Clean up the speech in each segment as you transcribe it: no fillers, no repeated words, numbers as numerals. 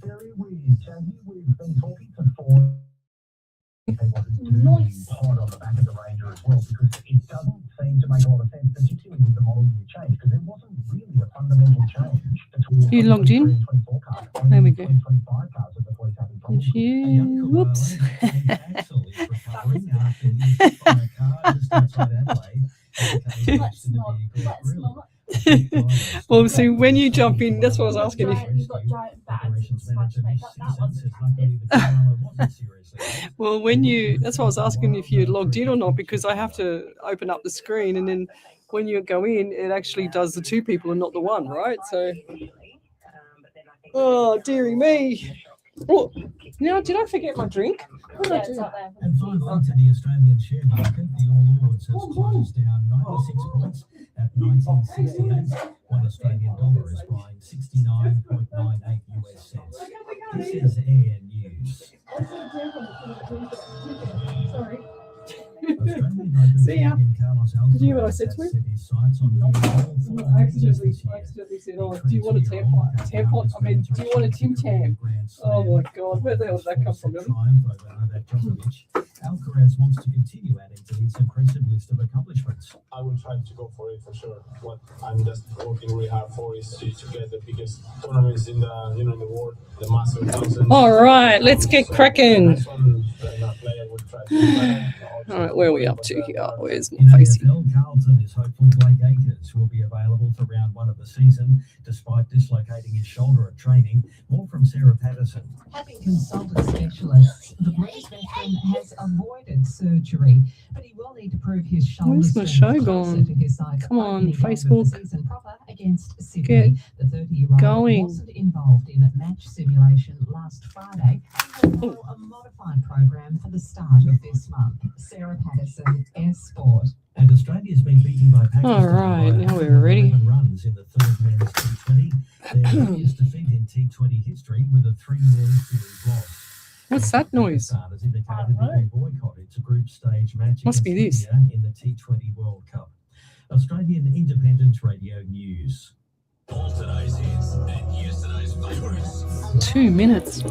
very weird, Shaggy. We've been talking to Ford. Nice. Pod on the back of the Ranger as well, because it doesn't seem to make a lot of sense, particularly with the model year change, because there wasn't really a fundamental change between you logged in? 24 cars. There we go. 2025 cars that the police haven't told us. You, whoops. Axel is recovering after he was hit by a car just outside Adelaide. Let's not. Well, see, when you jump in, that's what I was asking you. You've got giant bags and smashed mate. That wasn't active. Well, that's what I was asking if you logged in or not, because I have to open up the screen, and then when you go in, it actually does the two people and not the one, right? So, oh, dearie me. Oh, now, did I forget my drink? What did I do? And finally, to the Australian share market, the All Ords has closed down 96 points at 1968. One Australian dollar is buying 69.98 US cents. This is Air News. Sorry. See ya. Did you hear what I said to him? I accidentally said, oh, do you want a tampon? I mean, do you want a Tim Tam? Oh my God, where the hell did that come from? Alcaraz wants to continue adding to his impressive list of accomplishments. I will try to go for it for sure. What I'm just working really hard for is to get the biggest tournaments in the in the world, the Master 1000. All right, let's get cracking. All right, where are we up to here? Where's my facey? Carlton is hopeful Blake Acres will be available for round one of the season, despite dislocating his shoulder at training. More from Sarah Patterson. Having consulted specialists, the British veteran has avoided surgery, but he will need to prove his shoulder. Where's my show gone? Come on, Facebook. Against Sydney. The 30-year-old going. wasn't involved in a match simulation last Friday. He will follow a modified program for the start of this month. Sarah Patterson, Air Sport. And Australia's been beaten by Pakistan. All right, now we're ready. Runs in the third men's T20. Their biggest defeat in T20 history with a 3-0 series loss. What's that noise? Has indicated that they boycott its group stage match Must be this. in the T20 World Cup. Australian Independent Radio News. All today's hits and yesterday's favourites. 2 minutes.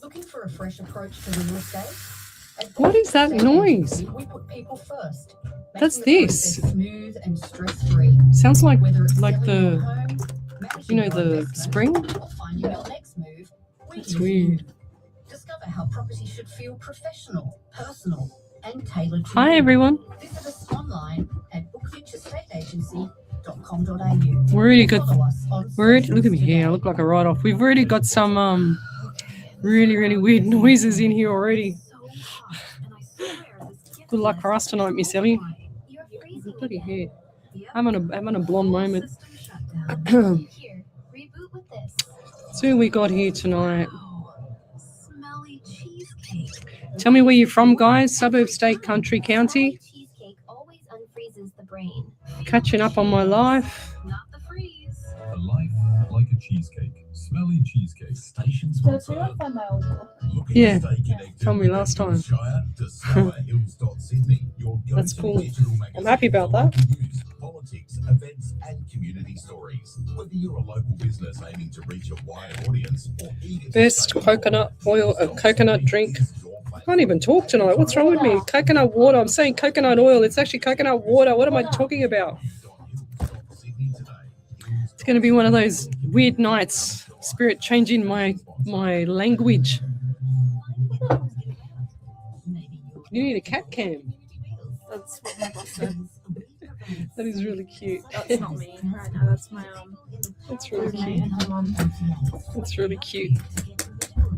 Looking for a fresh approach to real estate? What is that noise? We put people first. That's this. Smooth and stress-free. Sounds like Home, the spring. or find your next move. That's weird. Discover how property should feel professional, personal, and tailored to Hi, you. everyone. Visit us online at bookfuturestateagency.com.au. We're already got. Follow us on Look at me here. I look like a write-off. We've already got some really, really weird noises in here already. Good luck for us tonight, Miss Ellie. Bloody hair. I'm on a blonde moment. So who we got here tonight? smelly cheesecake. Tell me where you're from, guys. Suburb, state, country, county. Cheesecake always unfreezes the brain. Catching up on my life. Not the freeze. A life like a cheesecake. Smelly cheesecake. Station sponsor. Yeah, told me last time. That's cool. I'm happy about that. Politics, events, and community stories. Whether you're a local business aiming to reach a wide audience or eager Best coconut oil, coconut drink. I can't even talk tonight. What's wrong with me? Coconut water. I'm saying coconut oil. It's actually coconut water. What am I talking about? It's going to be one of those weird nights. Spirit changing my language. You need a cat cam. That's what my boss said. That is really cute. That's not me right now. That's my That's really roommate cute. and her mum. That's really cute.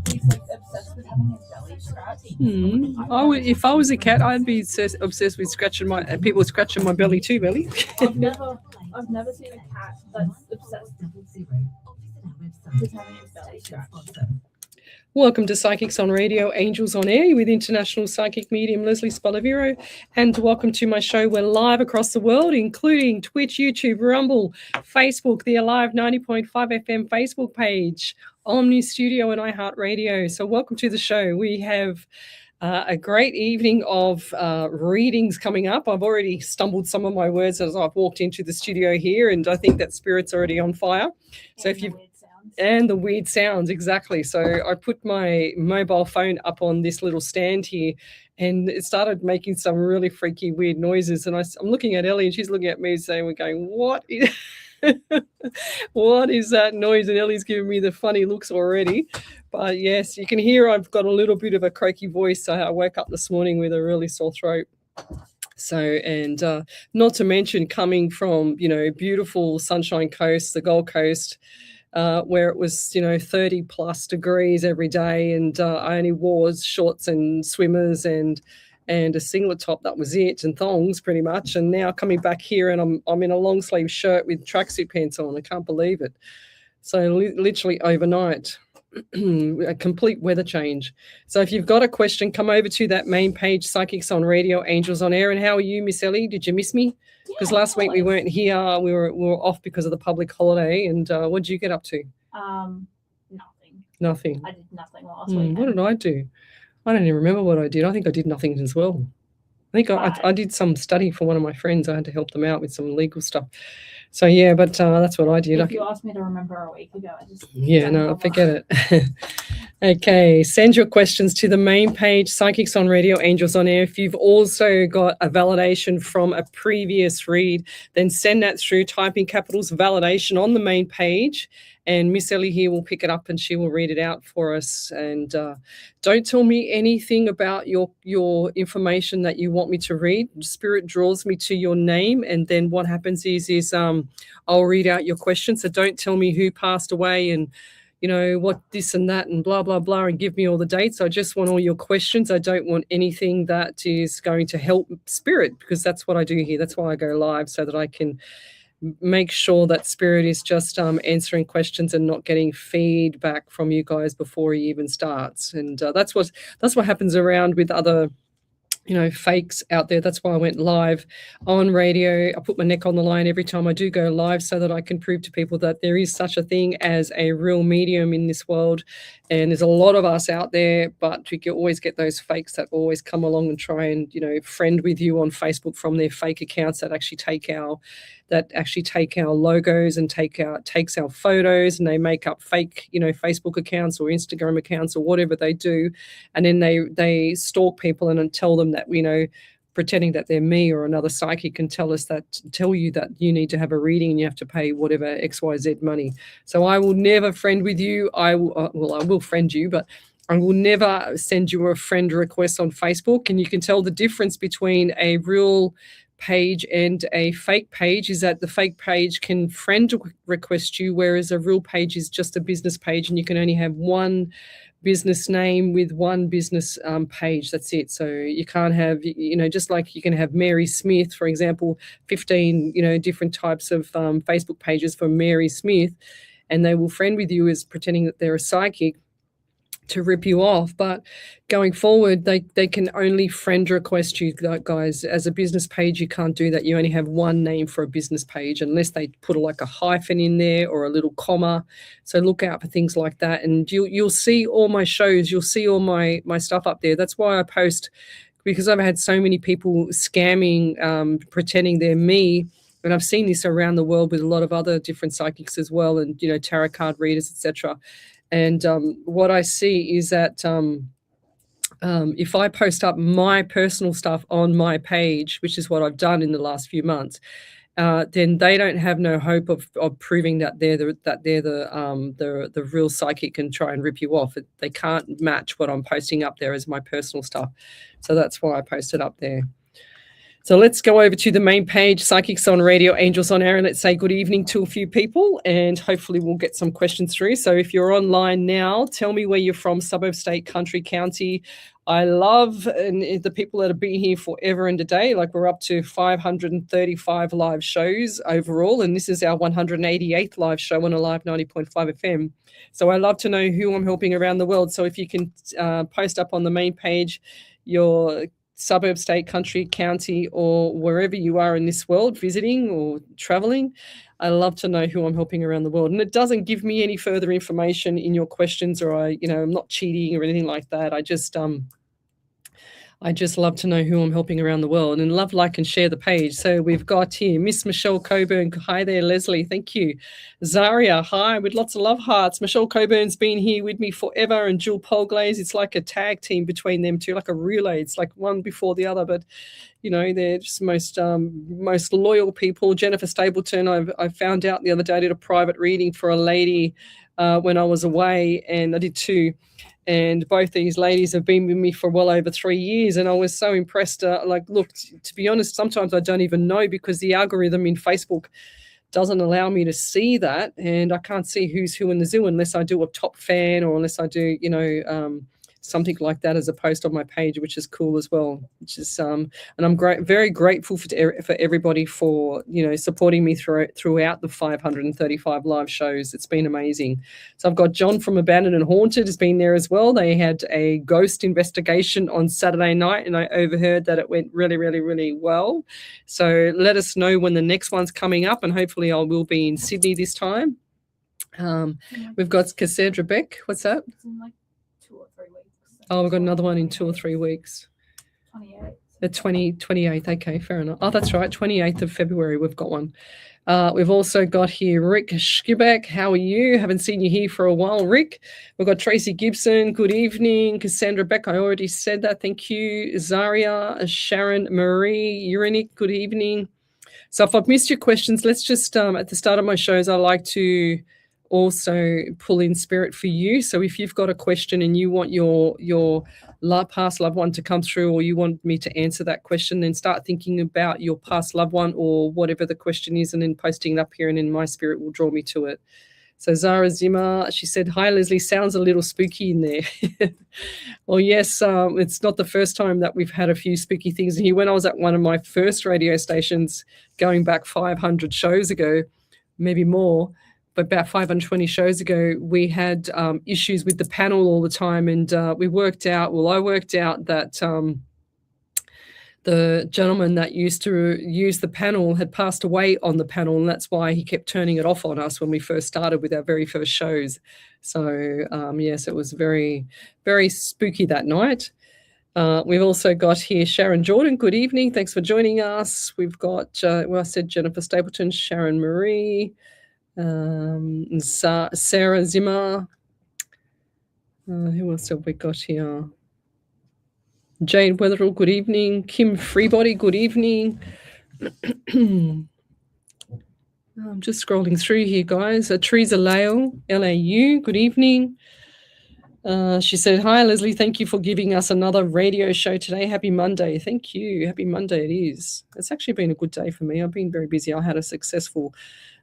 He's like obsessed with having his belly scratched. If I was a cat, I'd be obsessed with scratching people scratching my belly too, Belly. I've never seen a cat that's obsessed with having his belly scratched. Welcome to Psychics on Radio, Angels on Air with international psychic medium Lesley Spaliviero, and welcome to my show. We're live across the world, including Twitch, YouTube, Rumble, Facebook, the Alive 90.5 FM Facebook page, Omni Studio, and iHeartRadio. So welcome to the show. We have A great evening of readings coming up. I've already stumbled some of my words as I've walked into the studio here, and I think that spirit's already on fire. So if you and the weird sounds, exactly. So I put my mobile phone up on this little stand here, and it started making some really freaky, weird noises. And I'm looking at Ellie, and she's looking at me, saying, "We're going, what is?" What is that noise? And Ellie's giving me the funny looks already. But yes, you can hear I've got a little bit of a croaky voice. I woke up this morning with a really sore throat. So, and not to mention coming from, beautiful Sunshine Coast, the Gold Coast, where it was, 30 plus degrees every day. And I only wore shorts and swimmers and a singlet top. That was it, and thongs pretty much. And now coming back here, and I'm in a long sleeve shirt with tracksuit pants on. I can't believe it. So literally overnight, a complete weather change. So if you've got a question, come over to that main page, Psychics on Radio, Angels on Air. And how are you, Miss Ellie? Did you miss me? Because last week we weren't here. We were off because of the public holiday. And what did you get up to? Nothing. Nothing. I did nothing last week. What did I do? I don't even remember what I did. I think I did nothing as well. I think I did some study for one of my friends. I had to help them out with some legal stuff. So, yeah, but that's what I did. If you asked me to remember a week ago, I just... Yeah, no, forget it. Okay, send your questions to the main page, Psychics on Radio, Angels on Air. If you've also got a validation from a previous read, then send that through. Type in capitals validation on the main page, and Miss Ellie here will pick it up and she will read it out for us. And don't tell me anything about your information that you want me to read. Spirit draws me to your name, and then what happens is I'll read out your question. So don't tell me who passed away and what this and that and blah, blah, blah, and give me all the dates. I just want all your questions. I don't want anything that is going to help spirit, because that's what I do here. That's why I go live, so that I can make sure that spirit is just answering questions and not getting feedback from you guys before he even starts. And that's what happens around with other fakes out there. That's why I went live on radio. I put my neck on the line every time I do go live, so that I can prove to people that there is such a thing as a real medium in this world. And there's a lot of us out there, but you can always get those fakes that always come along and try and, friend with you on Facebook from their fake accounts that actually take our logos and takes our photos, and they make up fake, Facebook accounts or Instagram accounts or whatever they do. And then they stalk people and tell them that, pretending that they're me or another psychic, and tell you that you need to have a reading and you have to pay whatever XYZ money. So I will never friend with you. I will friend you, but I will never send you a friend request on Facebook. And you can tell the difference between a real page and a fake page is that the fake page can friend request you, whereas a real page is just a business page, and you can only have one business name with one business page. That's it. So you can't have, just like you can have Mary Smith, for example, 15, different types of Facebook pages for Mary Smith, and they will friend with you as pretending that they're a psychic to rip you off. But going forward, they can only friend request you guys. As a business page, you can't do that. You only have one name for a business page, unless they put like a hyphen in there or a little comma. So look out for things like that, and you'll see all my shows, you'll see all my stuff up there. That's why I post, because I've had so many people scamming, pretending they're me. And I've seen this around the world with a lot of other different psychics as well, and tarot card readers, etc. And what I see is that if I post up my personal stuff on my page, which is what I've done in the last few months, then they don't have no hope of proving that they're the real psychic and try and rip you off. They can't match what I'm posting up there as my personal stuff. So that's why I posted up there. So let's go over to the main page, Psychics on Radio, Angels on Air, and let's say good evening to a few people, and hopefully we'll get some questions through. So if you're online now, tell me where you're from, suburb, state, country, county. I love the people that have been here forever and a day. Like, we're up to 535 live shows overall, and this is our 188th live show on Alive 90.5 FM. So I love to know who I'm helping around the world. So if you can post up on the main page your suburb, state, country, county, or wherever you are in this world, visiting or traveling. I love to know who I'm helping around the world. And it doesn't give me any further information in your questions, or I'm not cheating or anything like that. I just I just love to know who I'm helping around the world, and love, like, and share the page. So we've got here Miss Michelle Coburn. Hi there, Leslie. Thank you. Zaria, hi, with lots of love hearts. Michelle Coburn's been here with me forever, and Jill Polglaze. It's like a tag team between them two, like a relay. It's like one before the other, but you know, they're just most loyal people. Jennifer Stapleton, I found out the other day, I did a private reading for a lady when I was away, and I did two. And both these ladies have been with me for well over 3 years. And I was so impressed. Look, to be honest, sometimes I don't even know, because the algorithm in Facebook doesn't allow me to see that. And I can't see who's who in the zoo unless I do a top fan, or unless I do, something like that as a post on my page, which is cool as well. Which is and I'm very grateful for everybody for supporting me throughout the 535 live shows. It's been amazing. So I've got John from Abandoned and Haunted has been there as well. They had a ghost investigation on Saturday night, and I overheard that it went really, really, really well. So let us know when the next one's coming up, and hopefully I will be in Sydney this time. We've got Cassandra Beck. What's that? It's in like 2 or 3 weeks. Oh, we've got another one in 2 or 3 weeks. 28. The 28th. Okay, fair enough. Oh, that's right. 28th of February, we've got one. We've also got here Rick Schibek. How are you? Haven't seen you here for a while, Rick. We've got Tracy Gibson. Good evening. Cassandra Beck, I already said that. Thank you. Zaria, Sharon Marie, Urinic, good evening. So if I've missed your questions, let's just, at the start of my shows, I like to also pull in spirit for you. So if you've got a question and you want your past loved one to come through, or you want me to answer that question, then start thinking about your past loved one or whatever the question is, and then posting it up here, and then my spirit will draw me to it. So Zara Zimmer, she said, hi, Leslie, sounds a little spooky in there. Well, yes, it's not the first time that we've had a few spooky things in here. When I was at one of my first radio stations, going back 500 shows ago, maybe more, but about 520 shows ago, we had issues with the panel all the time. And I worked out that the gentleman that used to use the panel had passed away on the panel, and that's why he kept turning it off on us when we first started with our very first shows. So, yes, it was very, very spooky that night. We've also got here Sharon Jordan. Good evening. Thanks for joining us. We've got, I said Jennifer Stapleton, Sharon Marie, Sarah Zimmer. Who else have we got here? Jane Weatherall, good evening. Kim Freebody, good evening. I'm just scrolling through here, guys. Teresa Lale, LAU, good evening. She said, hi, Leslie, thank you for giving us another radio show today. Happy Monday. Thank you. Happy Monday it is. It's actually been a good day for me. I've been very busy. I had a successful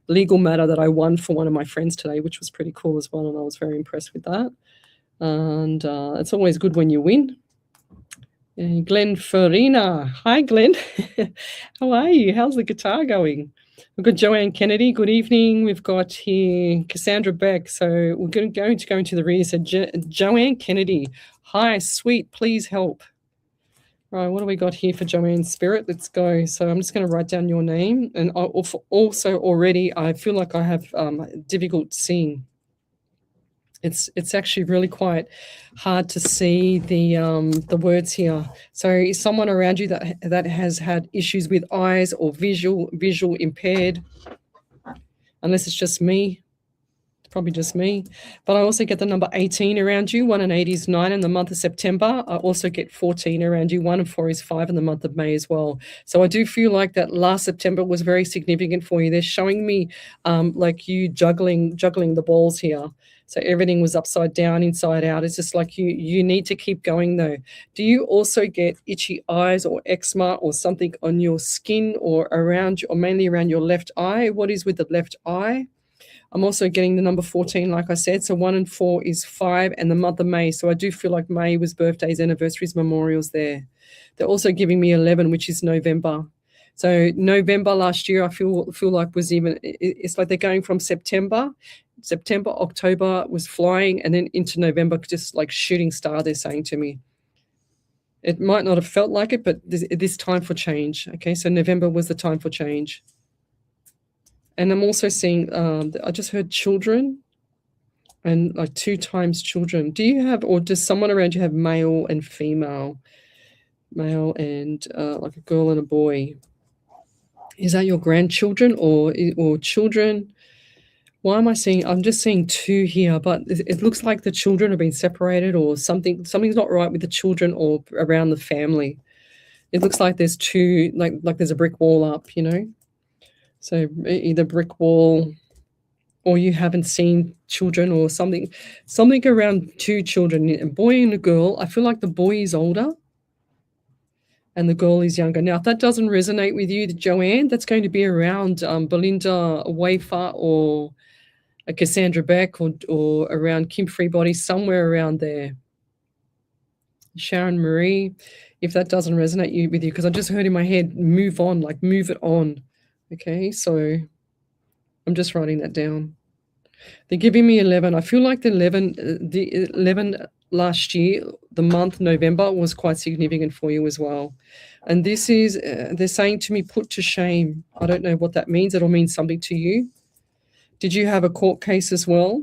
legal matter that I won for one of my friends today, which was pretty cool as well, and I was very impressed with that. And it's always good when you win. And Glenn Farina. Hi, Glenn. How are you? How's the guitar going? We've got Joanne Kennedy. Good evening. We've got here Cassandra Beck. So we're going to go into the read. So Joanne Kennedy. Hi, sweet. Please help. Right, what do we got here for Joanne's spirit? Let's go. So I'm just going to write down your name. And also already I feel like I have difficult seeing. It's actually really quite hard to see the words here. So is someone around you that has had issues with eyes or visual impaired? Unless it's just me. It's probably just me. But I also get the number 18 around you. 1 and 8 is 9 in the month of September. I also get 14 around you. 1 and 4 is 5 in the month of May as well. So I do feel like that last September was very significant for you. They're showing me like you juggling the balls here. So everything was upside down, inside out. It's just like you need to keep going though. Do you also get itchy eyes or eczema or something on your skin or mainly around your left eye? What is with the left eye? I'm also getting the number 14, like I said. So 1 and 4 is 5 and the month of May. So I do feel like May was birthdays, anniversaries, memorials there. They're also giving me 11, which is November. So November last year, I feel like was even, it's like they're going from September, October was flying, and then into November, just like shooting star, they're saying to me. It might not have felt like it, but this time for change. Okay, so November was the time for change. And I'm also seeing, I just heard children, and like 2 times children. Do you have, or does someone around you have male and female? male and like a girl and a boy. Is that your grandchildren or children? Why am I seeing? I'm just seeing two here, but it looks like the children have been separated or something's not right with the children or around the family. It looks like there's two, like there's a brick wall up, you know. So either brick wall, or you haven't seen children, or something around two children, a boy and a girl. I feel like the boy is older and the girl is younger. Now, if that doesn't resonate with you, Joanne, that's going to be around Belinda Wafer or Cassandra Beck or around Kim Freebody, somewhere around there. Sharon Marie, if that doesn't resonate with you, because I just heard in my head, move on, like move it on. Okay, so I'm just writing that down. They're giving me 11. I feel like the 11 last year, the month November, was quite significant for you as well. And this is, they're saying to me, put to shame. I don't know what that means. It'll mean something to you. Did you have a court case as well?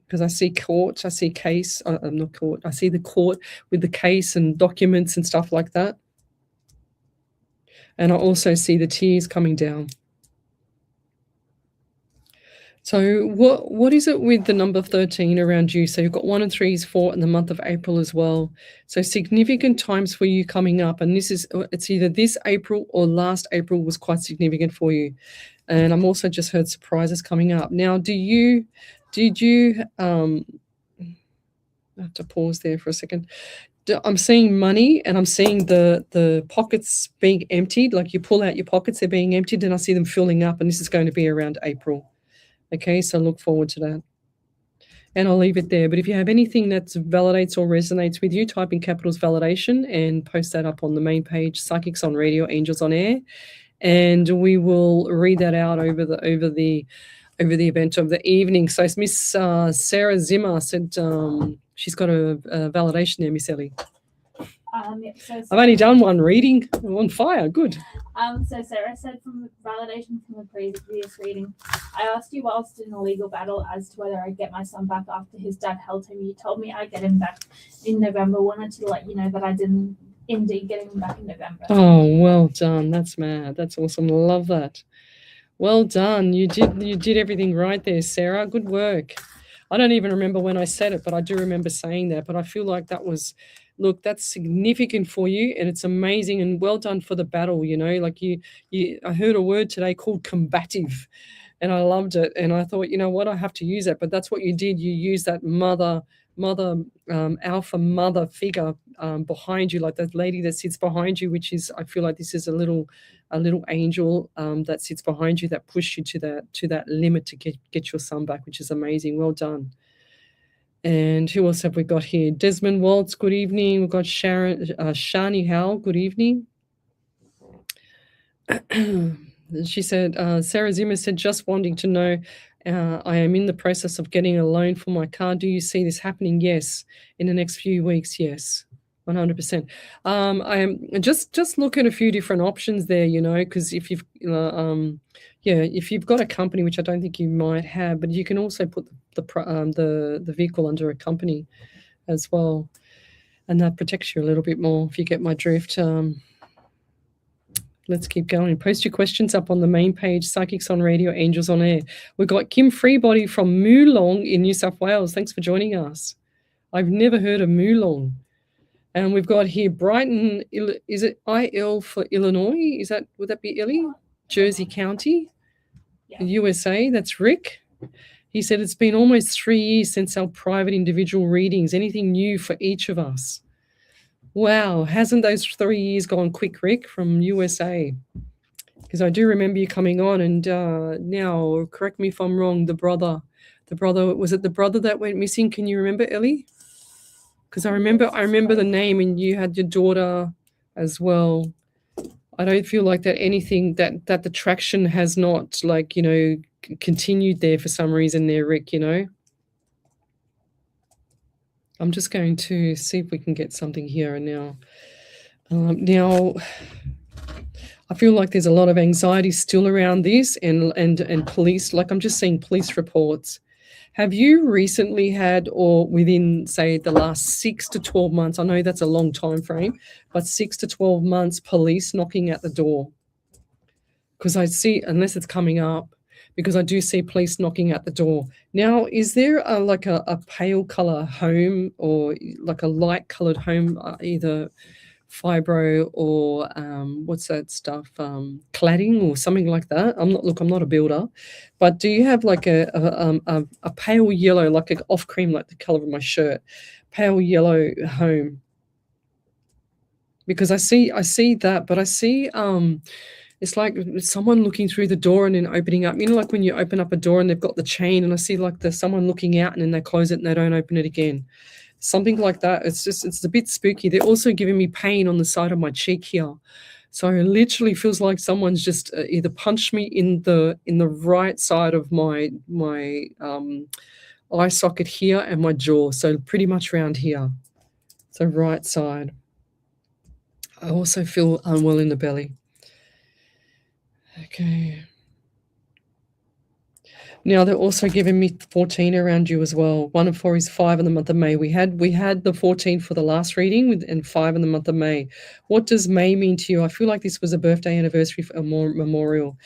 Because I see court, I see case, not court, I see the court with the case and documents and stuff like that. And I also see the tears coming down. So what is it with the number 13 around you? So you've got 1 and 3 is 4 in the month of April as well. So significant times for you coming up. And it's either this April or last April was quite significant for you. And I'm also just heard surprises coming up. Now, did you, I have to pause there for a second. I'm seeing money and I'm seeing the pockets being emptied. Like you pull out your pockets, they're being emptied, and I see them filling up, and this is going to be around April. Okay, so look forward to that. And I'll leave it there. But if you have anything that validates or resonates with you, type in capitals validation and post that up on the main page, Psychics on Radio, Angels on Air. And we will read that out over the event of the evening. So Miss Sarah Zimmer said she's got a validation there, Miss Ellie. Yep, so I've only done one reading. I'm on fire. Good. So Sarah said, from validation from the previous reading, I asked you whilst in a legal battle as to whether I'd get my son back after his dad held him. You told me I'd get him back in November. Wanted to let you know that I didn't indeed get him back in November. Oh, well done. That's mad. That's awesome. Love that. Well done. You did everything right there, Sarah. Good work. I don't even remember when I said it, but I do remember saying that. But I feel like that was, look, that's significant for you, and it's amazing, and well done for the battle. You know, like I heard a word today called combative, and I loved it. And I thought, you know what, I have to use that. But that's what you did. You used that alpha mother figure behind you, like that lady that sits behind you, which is, I feel like this is a little angel that sits behind you that pushed you to that limit to get your son back, which is amazing. Well done. And who else have we got here? Desmond Waltz, good evening. We've got Shani Howell, good evening. She said, Sarah Zimmer said, just wanting to know, I am in the process of getting a loan for my car. Do you see this happening? Yes. In the next few weeks, yes. 100%. I am just look at a few different options there, you know, because if you've if you've got a company, which I don't think you might have, but you can also put the vehicle under a company as well, and that protects you a little bit more, if you get my drift. Let's keep going. Post your questions up on the main page, Psychics on Radio, Angels on Air. We've got Kim Freebody from Moolong in New South Wales. Thanks for joining us. I've never heard of Moolong. And we've got here Brighton, is it IL for Illinois? Would that be Illy? Jersey County, yeah. USA. That's Rick. He said, it's been almost 3 years since our private individual readings. Anything new for each of us? Wow, hasn't those 3 years gone quick, Rick, from USA? Because I do remember you coming on, and now, correct me if I'm wrong, the brother, was it the brother that went missing? Can you remember, Ellie? Because I remember the name, and you had your daughter as well. I don't feel like that anything, that the traction has not, like, you know, continued there for some reason there, Rick, you know. I'm just going to see if we can get something here and now. Now, I feel like there's a lot of anxiety still around this, and police, like I'm just seeing police reports. Have you recently had, or within, say, the last 6 to 12 months, I know that's a long time frame, but 6 to 12 months, police knocking at the door? Because I see, unless it's coming up, because I do see police knocking at the door. Now, is there like a pale color home or like a light colored home, either fibro or what's that stuff, cladding or something like that? I'm not a builder, but do you have like a pale yellow, like an off cream, like the color of my shirt, pale yellow home? Because I see that, but I see it's like someone looking through the door and then opening up. You know, like when you open up a door and they've got the chain, and I see like there's someone looking out and then they close it and they don't open it again. Something like that. It's a bit spooky. They're also giving me pain on the side of my cheek here. So it literally feels like someone's just either punched me in the right side of my eye socket here and my jaw. So pretty much around here. So right side. I also feel unwell in the belly. Okay. Now they're also giving me 14 around you as well. 1 and 4 is 5 in the month of May. We had the 14 for the last reading and 5 in the month of May. What does May mean to you? I feel like this was a birthday anniversary for a memorial.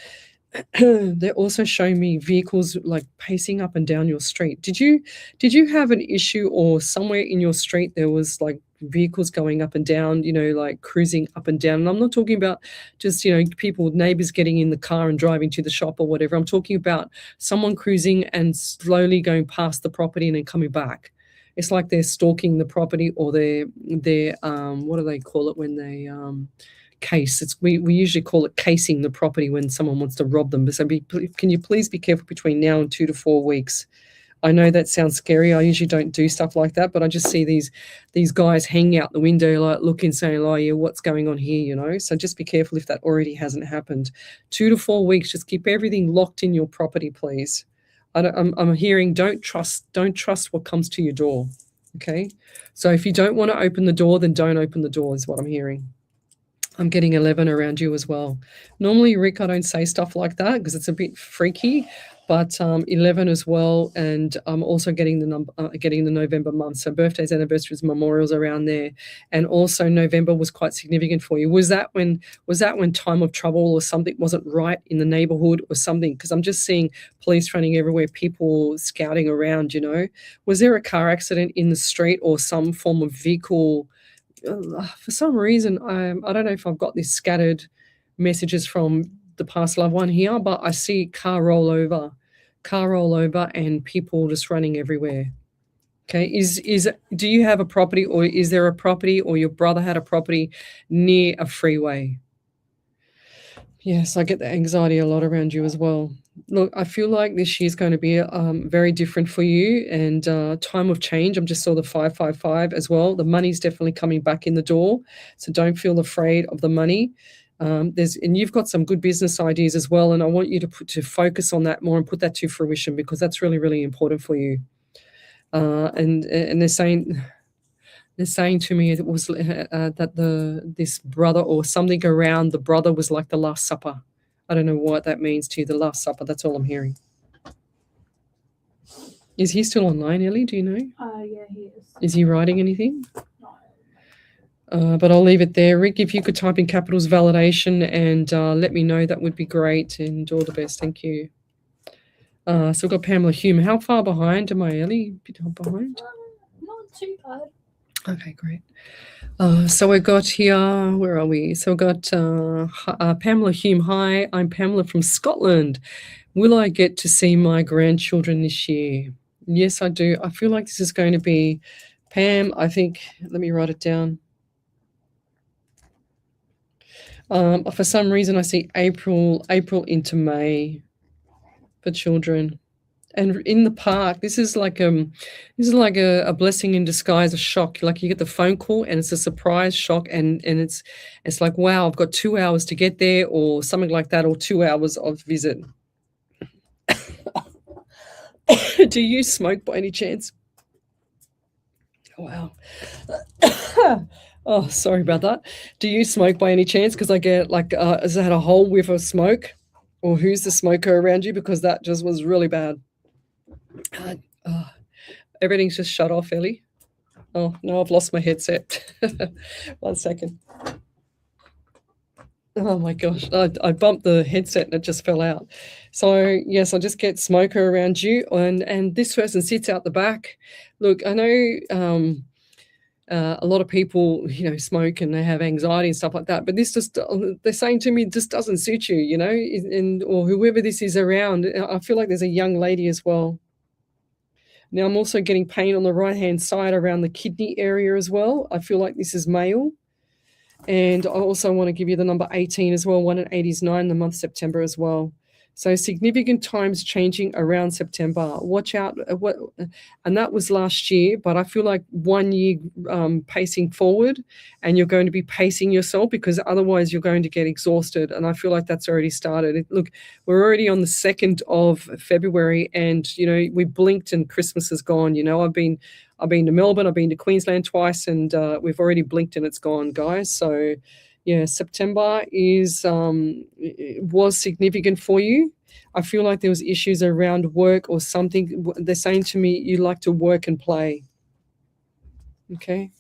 They're also showing me vehicles like pacing up and down your street. Did you have an issue, or somewhere in your street there was like vehicles going up and down, you know, like cruising up and down? And I'm not talking about just, you know, people, neighbors getting in the car and driving to the shop or whatever. I'm talking about someone cruising and slowly going past the property and then coming back. It's like they're stalking the property, or they're what do they call it when they case? We usually call it casing the property when someone wants to rob them. So can you please be careful between now and 2 to 4 weeks? I know that sounds scary. I usually don't do stuff like that, but I just see these guys hanging out the window, like looking, saying, "Oh yeah, what's going on here?" You know. So just be careful if that already hasn't happened. 2 to 4 weeks. Just keep everything locked in your property, please. I'm hearing don't trust what comes to your door. Okay. So if you don't want to open the door, then don't open the door, is what I'm hearing. I'm getting 11 around you as well. Normally, Rick, I don't say stuff like that because it's a bit freaky, but 11 as well, and I'm also getting the November month. So birthdays, anniversaries, memorials around there, and also November was quite significant for you. Was that when time of trouble or something wasn't right in the neighborhood or something? Because I'm just seeing police running everywhere, people scouting around. You know, was there a car accident in the street or some form of vehicle? For some reason, I don't know if I've got these scattered messages from the past loved one here, but I see car roll over and people just running everywhere. Okay, do you have a property, or is there a property, or your brother had a property near a freeway? Yes, I get the anxiety a lot around you as well. Look, I feel like this year's going to be very different for you, and time of change. I'm just saw the 555 as well. The money's definitely coming back in the door, so don't feel afraid of the money. And you've got some good business ideas as well, and I want you to focus on that more and put that to fruition, because that's really, really important for you. And they're saying to me it was that this brother or something around the brother was like the Last Supper. I don't know what that means to you, the Last Supper. That's all I'm hearing. Is he still online, Ellie? Do you know? Yeah, he is. Is he writing anything? No. But I'll leave it there. Rick, if you could type in capitals validation and let me know, that would be great. And all the best. Thank you. So we've got Pamela Hume. How far behind am I, Ellie? A bit behind? Not too bad. Okay, great. So we got here, where are we? So we got Pamela Hume. Hi, I'm Pamela from Scotland. Will I get to see my grandchildren this year? Yes, I do. I feel like this is going to be, Pam, I think, let me write it down. For some reason, I see April into May for children. And in the park, this is like a blessing in disguise, a shock. Like you get the phone call and it's a surprise shock, and it's like, wow, I've got 2 hours to get there, or something like that, or 2 hours of visit. Do you smoke by any chance? Wow. Oh, sorry about that. Do you smoke by any chance? Because I get like, has it had a whole whiff of smoke? Or who's the smoker around you? Because that just was really bad. Oh, everything's just shut off, Ellie. Oh, no, I've lost my headset. 1 second. Oh my gosh, I bumped the headset and it just fell out. So yes, I just get smoker around you, and this person sits out the back. Look, I know a lot of people, smoke and they have anxiety and stuff like that, but this just, they're saying to me, just doesn't suit you, and or whoever this is around. I feel like there's a young lady as well. Now I'm also getting pain on the right-hand side around the kidney area as well. I feel like this is male. And I also want to give you the number 18 as well. 1 and 8 is 9, the month September as well. So significant times changing around September. Watch out. And that was last year, but I feel like 1 year pacing forward, and you're going to be pacing yourself, because otherwise you're going to get exhausted. And I feel like that's already started. Look, we're already on the 2nd of February, and, we blinked and Christmas is gone. I've been to Melbourne, I've been to Queensland twice, and we've already blinked and it's gone, guys. So yeah, September was significant for you. I feel like there was issues around work or something. They're saying to me, you like to work and play. Okay.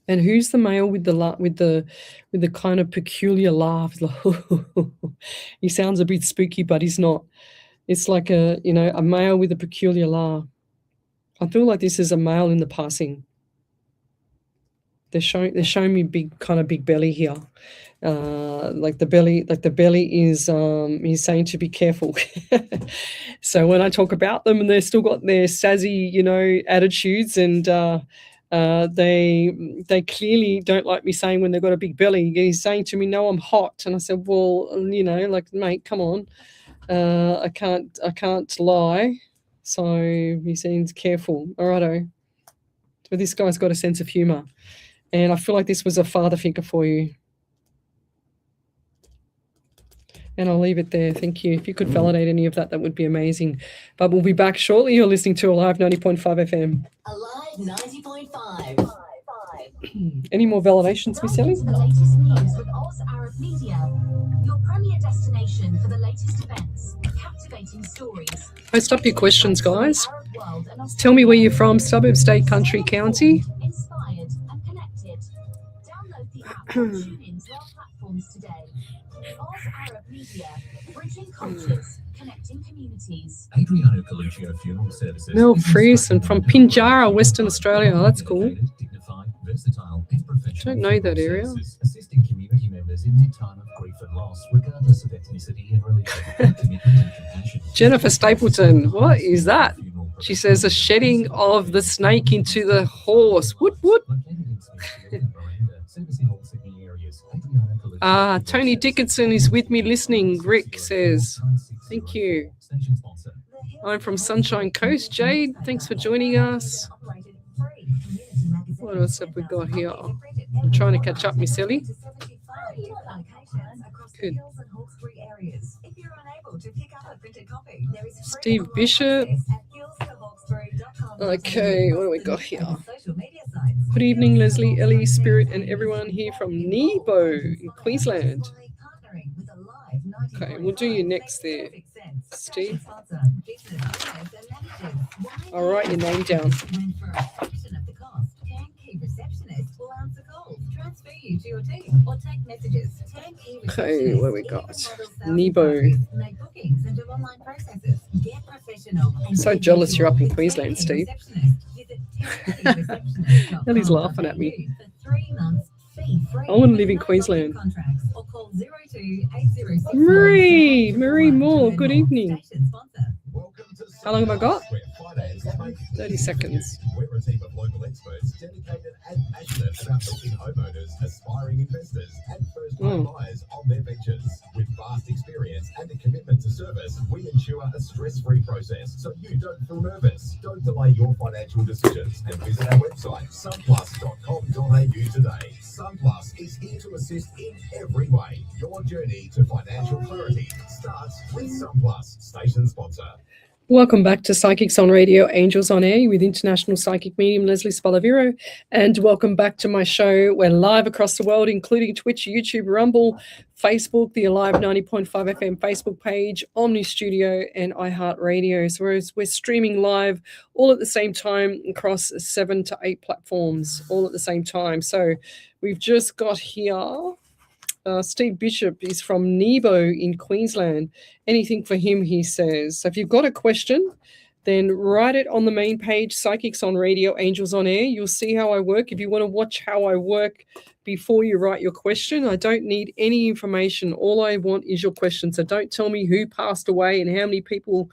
And who's the male with the kind of peculiar laugh? He sounds a bit spooky, but he's not. It's like a male with a peculiar laugh. I feel like this is a male in the passing. They're showing me big belly here. Like the belly is he's saying to be careful. So when I talk about them, and they've still got their sassy, attitudes, and they clearly don't like me saying when they've got a big belly. He's saying to me, "No, I'm hot." And I said, "Well, mate, come on. I can't lie." So he seems careful. All righto. But this guy's got a sense of humor. And I feel like this was a father figure for you. And I'll leave it there. Thank you. If you could validate any of that, that would be amazing. But we'll be back shortly. You're listening to Alive 90.5 FM. Alive 90.5. Any more validations, Miss Ellie? The latest news with Oz Arab Media, your premier destination for the latest events, captivating stories. Post up your questions, guys. Tell me where you're from, suburb, state, country, county. Inspired and connected. Download the app and tune in to our platforms today. Oz Arab Media, bridging cultures, connecting communities. Adriano Coluccio Funeral Services. Mel Freeson from Pinjarra, Western Australia. Oh, that's cool. Dignified, versatile, and professional. Don't know that area. Assisting community members in their time of grief and loss, regardless of ethnicity and religion. Commitment and compassion. Jennifer Stapleton, what is that? She says a shedding of the snake into the horse. Woot woot. Tony Dickinson is with me listening. Rick says, thank you. I'm from Sunshine Coast. Jade, thanks for joining us. What else have we got here? I'm trying to catch up, Miss Ellie. Good. Steve Bishop. Okay, what do we got here? Good evening, Leslie, Ellie, Spirit, and everyone here from Nebo in Queensland. Okay, we'll do you next there, Steve. I'll write your name down. Okay, what we got? Nebo. So jealous you're up in Queensland, Steve. Ellie's laughing at me. I want to live in Queensland. Marie Moore, good evening. How long have I got? 30 seconds. We're a team of local experts dedicated and passionate about helping homeowners, aspiring investors, and first-time buyers on their ventures. With vast experience and a commitment to service, we ensure a stress-free process so you don't feel nervous. Don't delay your financial decisions and visit our website, sunplus.com.au today. Sunplus is here to assist in every way. Your journey to financial clarity starts with Sunplus, station sponsor. Welcome back to Psychics on Radio, Angels on Air with international psychic medium Lesley Spaliviero. And welcome back to my show. We're live across the world, including Twitch, YouTube, Rumble, Facebook, the Alive 90.5 FM Facebook page, Omni Studio, and iHeartRadio. So we're streaming live all at the same time across 7 to 8 platforms, all at the same time. So we've just got here... Steve Bishop is from Nebo in Queensland. Anything for him, he says. So if you've got a question, then write it on the main page, Psychics on Radio, Angels on Air. You'll see how I work. If you want to watch how I work before you write your question, I don't need any information. All I want is your question. So don't tell me who passed away and how many people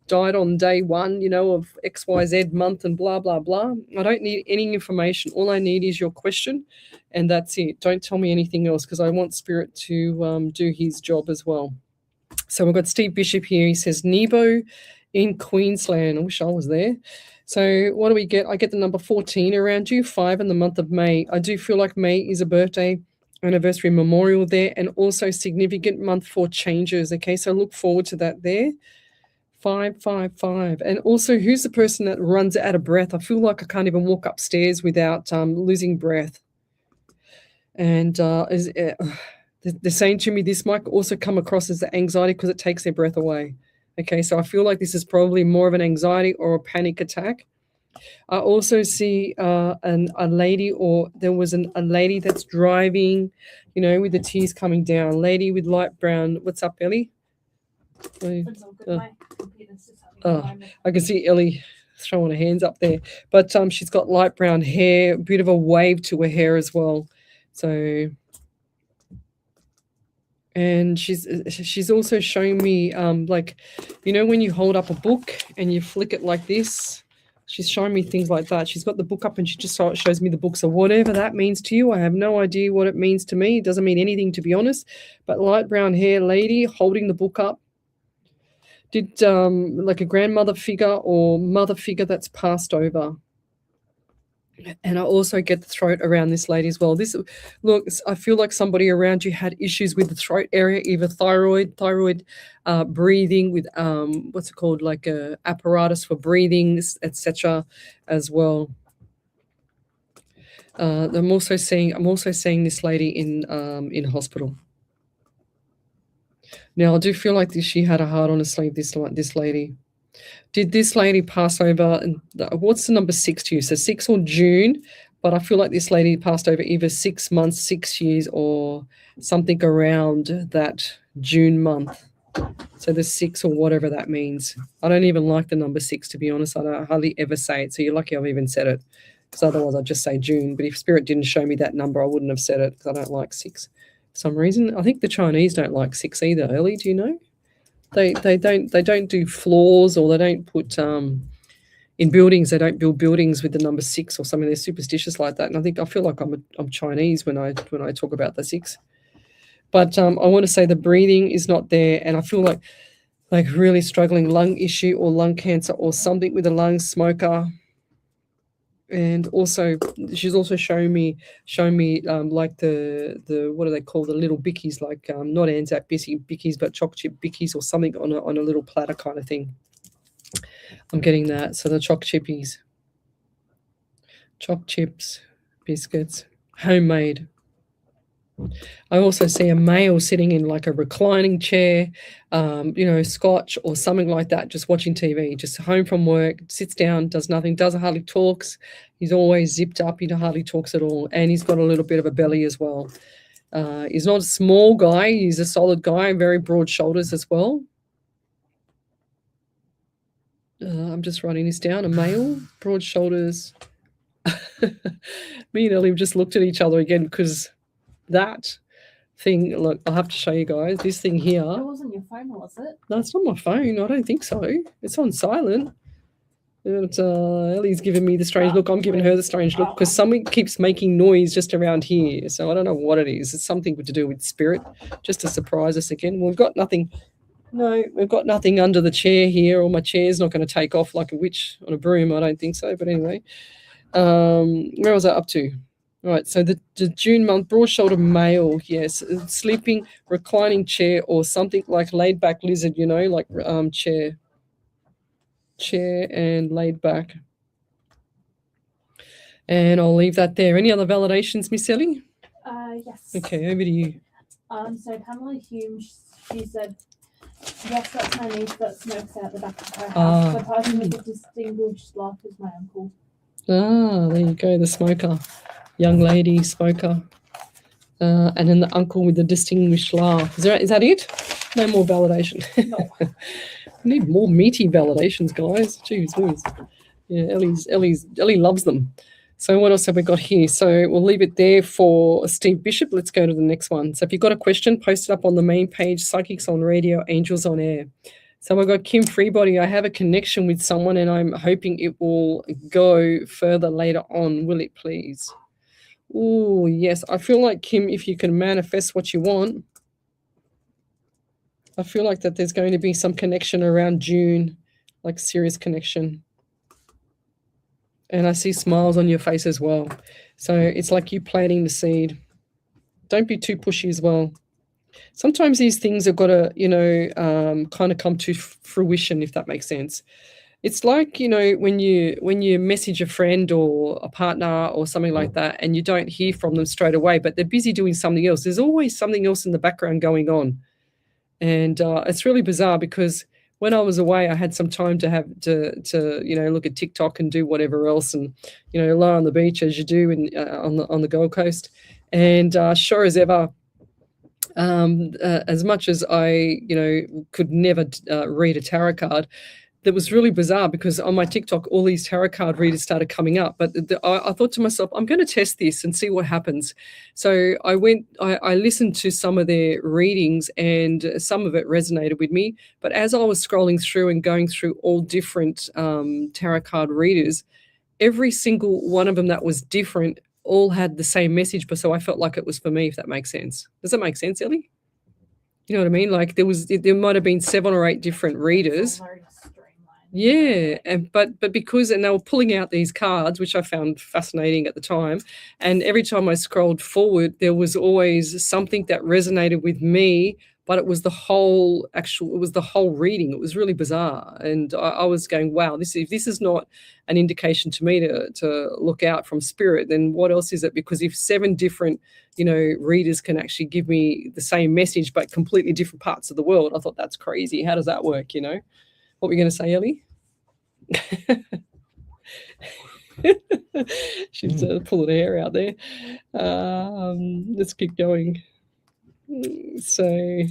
died on day one, of XYZ month and blah, blah, blah. I don't need any information. All I need is your question, and that's it. Don't tell me anything else because I want Spirit to do his job as well. So we've got Steve Bishop here. He says, Nebo in Queensland. I wish I was there. So what do we get? I get the number 14 around you, 5 in the month of May. I do feel like May is a birthday anniversary memorial there and also significant month for changes. Okay, so look forward to that there. 555. And also, who's the person that runs out of breath? I feel like I can't even walk upstairs without losing breath. And they're saying to me this might also come across as the anxiety because it takes their breath away. Okay, so I feel like this is probably more of an anxiety or a panic attack. I also see a lady, or there was a lady that's driving, with the tears coming down. Lady with light brown. What's up, Ellie? I can see Ellie throwing her hands up there, but she's got light brown hair, a bit of a wave to her hair as well. So, and she's also showing me when you hold up a book and you flick it like this. She's showing me things like that. She's got the book up and she just shows me the book. So whatever that means to you, I have no idea what it means to me. It doesn't mean anything, to be honest. But light brown hair lady holding the book up. Did like a grandmother figure or mother figure that's passed over. And I also get the throat around this lady as well. I feel like somebody around you had issues with the throat area, either thyroid breathing with what's it called, like a apparatus for breathing, etc. as well. I'm also seeing this lady in hospital. Now I do feel like she had a heart on her sleeve. This lady. Did this lady pass over? What's the number 6 to you? So 6 or June, but I feel like this lady passed over either 6 months, 6 years, or something around that June month. So the 6 or whatever that means. I don't even like the number 6, to be honest. I hardly ever say it. So you're lucky I've even said it, because otherwise I'd just say June. But if Spirit didn't show me that number, I wouldn't have said it because I don't like 6 for some reason. I think the Chinese don't like 6 either. Ellie, do you know? They don't do floors, or they don't put in buildings. They don't build buildings with the number 6 or something. They're superstitious like that. And I feel like I'm Chinese when I talk about the 6. But I want to say the breathing is not there, and I feel like really struggling lung issue or lung cancer or something with a lung, smoker. And also, she's also showing me like the what do they call the little bickies, like not Anzac bickies, but choc chip bickies or something on a little platter kind of thing. I'm getting that. So the choc chippies, choc chips, biscuits, homemade. I also see a male sitting in like a reclining chair, scotch or something like that, just watching TV, just home from work, sits down, does nothing, hardly talks. He's always zipped up, hardly talks at all. And he's got a little bit of a belly as well. He's not a small guy. He's a solid guy, very broad shoulders as well. I'm just writing this down. A male, broad shoulders. Me and Ellie just looked at each other again because that thing, look, I'll have to show you guys. This thing here. It wasn't your phone, was it? No, it's not my phone. I don't think so. It's on silent. And Ellie's giving me the strange look. I'm giving her the strange look because something keeps making noise just around here. So I don't know what it is. It's something to do with Spirit, just to surprise us again. We've got nothing. No, we've got nothing under the chair here, or my chair's not going to take off like a witch on a broom. I don't think so. But anyway, where was I up to? All right, so the June month, broad shoulder male, yes, sleeping, reclining chair or something like laid back lizard, like chair. chair and laid back. And I'll leave that there. Any other validations, Miss Ellie? Yes. Okay, over to you. So Pamela Hume, she said, yes, that's my niece that smokes out the back of her Ah. house. The person with the distinguished laugh is my uncle. Ah, there you go, the smoker. Young lady smoker. And then the uncle with the distinguished laugh. Is that it? No more validation. No. We need more meaty validations, guys. Jeez whiz. Yeah, Ellie loves them. So what else have we got here? So we'll leave it there for Steve Bishop. Let's go to the next one. So if you've got a question, post it up on the main page, Psychics on Radio, Angels on Air. So we've got Kim Freebody. I have a connection with someone and I'm hoping it will go further later on. Will it please? Oh, yes. I feel like, Kim, if you can manifest what you want, I feel like that there's going to be some connection around June, like serious connection. And I see smiles on your face as well. So it's like you planting the seed. Don't be too pushy as well. Sometimes these things have got to, kind of come to fruition, if that makes sense. It's like, when you message a friend or a partner or something like that and you don't hear from them straight away, but they're busy doing something else. There's always something else in the background going on. And it's really bizarre because when I was away, I had some time to look at TikTok and do whatever else, and lie on the beach as you do on the Gold Coast. And sure as ever, as much as I could never read a tarot card, that was really bizarre because on my TikTok, all these tarot card readers started coming up. But I thought to myself, I'm going to test this and see what happens. So I listened to some of their readings and some of it resonated with me. But as I was scrolling through and going through all different tarot card readers, every single one of them that was different all had the same message. But so I felt like it was for me, if that makes sense. Does that make sense, Ellie? You know what I mean? Like there might have been 7 or 8 different readers. Yeah, but because they were pulling out these cards, which I found fascinating at the time, and every time I scrolled forward, there was always something that resonated with me, but it was the whole reading. It was really bizarre, and I was going, wow, if this is not an indication to me to look out from spirit, then what else is it? Because if 7 different readers can actually give me the same message but completely different parts of the world, I thought that's crazy. How does that work? What were you going to say, Ellie? She's pulling her hair out there. Let's keep going. So,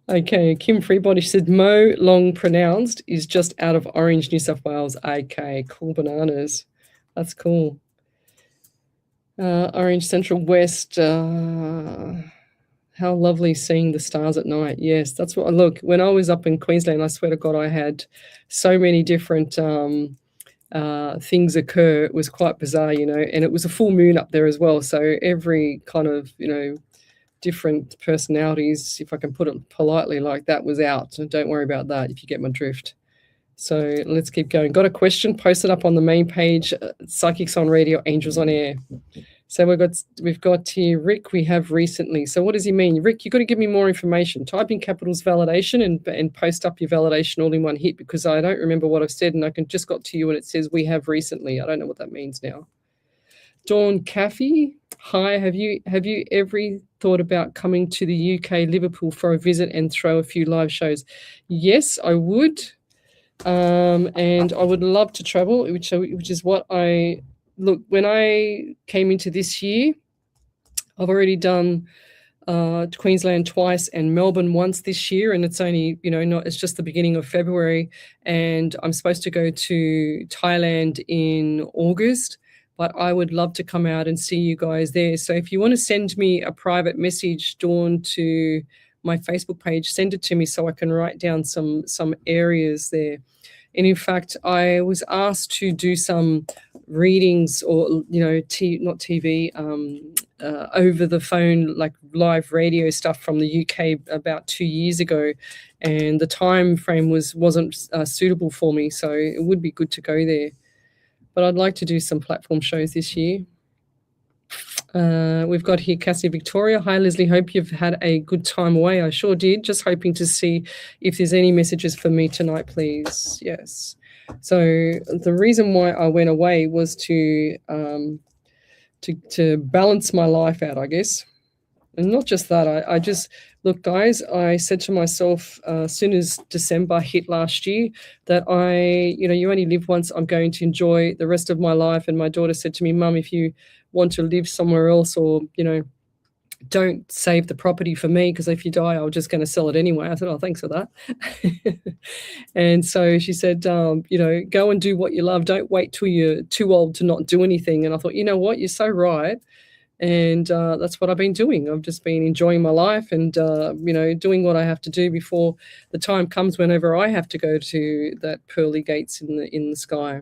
okay, Kim Freebody said Mo long pronounced is just out of Orange, New South Wales. Okay, cool bananas. That's cool. Orange Central West. How lovely seeing the stars at night. Yes, that's what look. When I was up in Queensland, I swear to God, I had so many different things occur. It was quite bizarre, and it was a full moon up there as well. So every kind of, different personalities, if I can put it politely like that, was out. So don't worry about that if you get my drift. So let's keep going. Got a question? Post it up on the main page, Psychics on Radio, Angels on Air. So we've got here, Rick, we have recently. So what does he mean? Rick, you've got to give me more information. Type in capitals validation and post up your validation all in one hit because I don't remember what I've said and I just got to you and it says we have recently. I don't know what that means now. Dawn Caffey, hi, have you ever thought about coming to the UK, Liverpool for a visit and throw a few live shows? Yes, I would. And I would love to travel, which is what look, when I came into this year, I've already done Queensland twice and Melbourne once this year, and it's only, it's just the beginning of February, and I'm supposed to go to Thailand in August, but I would love to come out and see you guys there. So if you want to send me a private message, Dawn, to my Facebook page, send it to me so I can write down some areas there. And in fact, I was asked to do some readings or, not TV, over the phone, like live radio stuff from the UK about 2 years ago. And the time frame wasn't suitable for me. So it would be good to go there. But I'd like to do some platform shows this year. We've got here Cassie Victoria. Hi, Leslie. Hope you've had a good time away. I sure did. Just hoping to see if there's any messages for me tonight, please. Yes. So the reason why I went away was to balance my life out, I guess. And not just that, I just, look, guys, I said to myself as soon as December hit last year that you only live once. I'm going to enjoy the rest of my life. And my daughter said to me, Mum, if you want to live somewhere else, or, don't save the property for me, because if you die, I'm just going to sell it anyway. I said, oh, thanks for that. And so she said, go and do what you love. Don't wait till you're too old to not do anything. And I thought, you know what? You're so right. And that's what I've been doing. I've just been enjoying my life and, doing what I have to do before the time comes whenever I have to go to that pearly gates in the sky.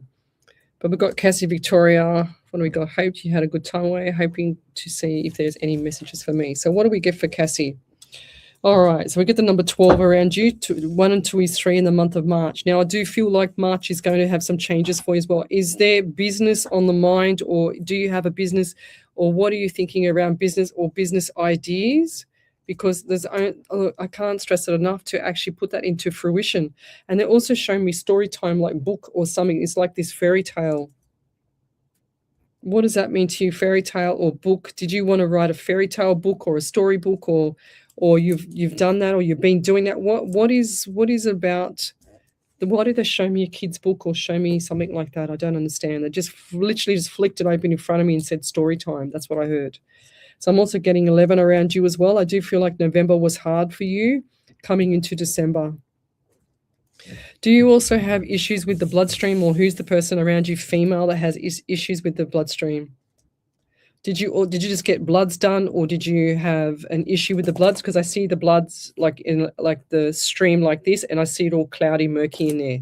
But we've got Cassie Victoria. What do we got? Hope you had a good time away. Hoping to see if there's any messages for me. So what do we get for Cassie? All right. So we get the number 12 around you. 1 and 2 is 3 in the month of March. Now, I do feel like March is going to have some changes for you as well. Is there business on the mind, or do you have a business, or what are you thinking around business or business ideas? Because I can't stress it enough to actually put that into fruition. And they're also showing me story time, like book or something. It's like this fairy tale. What does that mean to you, fairy tale or book? Did you want to write a fairy tale book or a story book, or you've done that, or you've been doing that? What is about? Why did they show me a kid's book or show me something like that? I don't understand. They just literally flicked it open in front of me and said story time. That's what I heard. So I'm also getting 11 around you as well. I do feel like November was hard for you coming into December. Do you also have issues with the bloodstream, or who's the person around you, female, that has issues with the bloodstream? Did you just get bloods done, or did you have an issue with the bloods? Because I see the bloods like the stream like this, and I see it all cloudy, murky in there.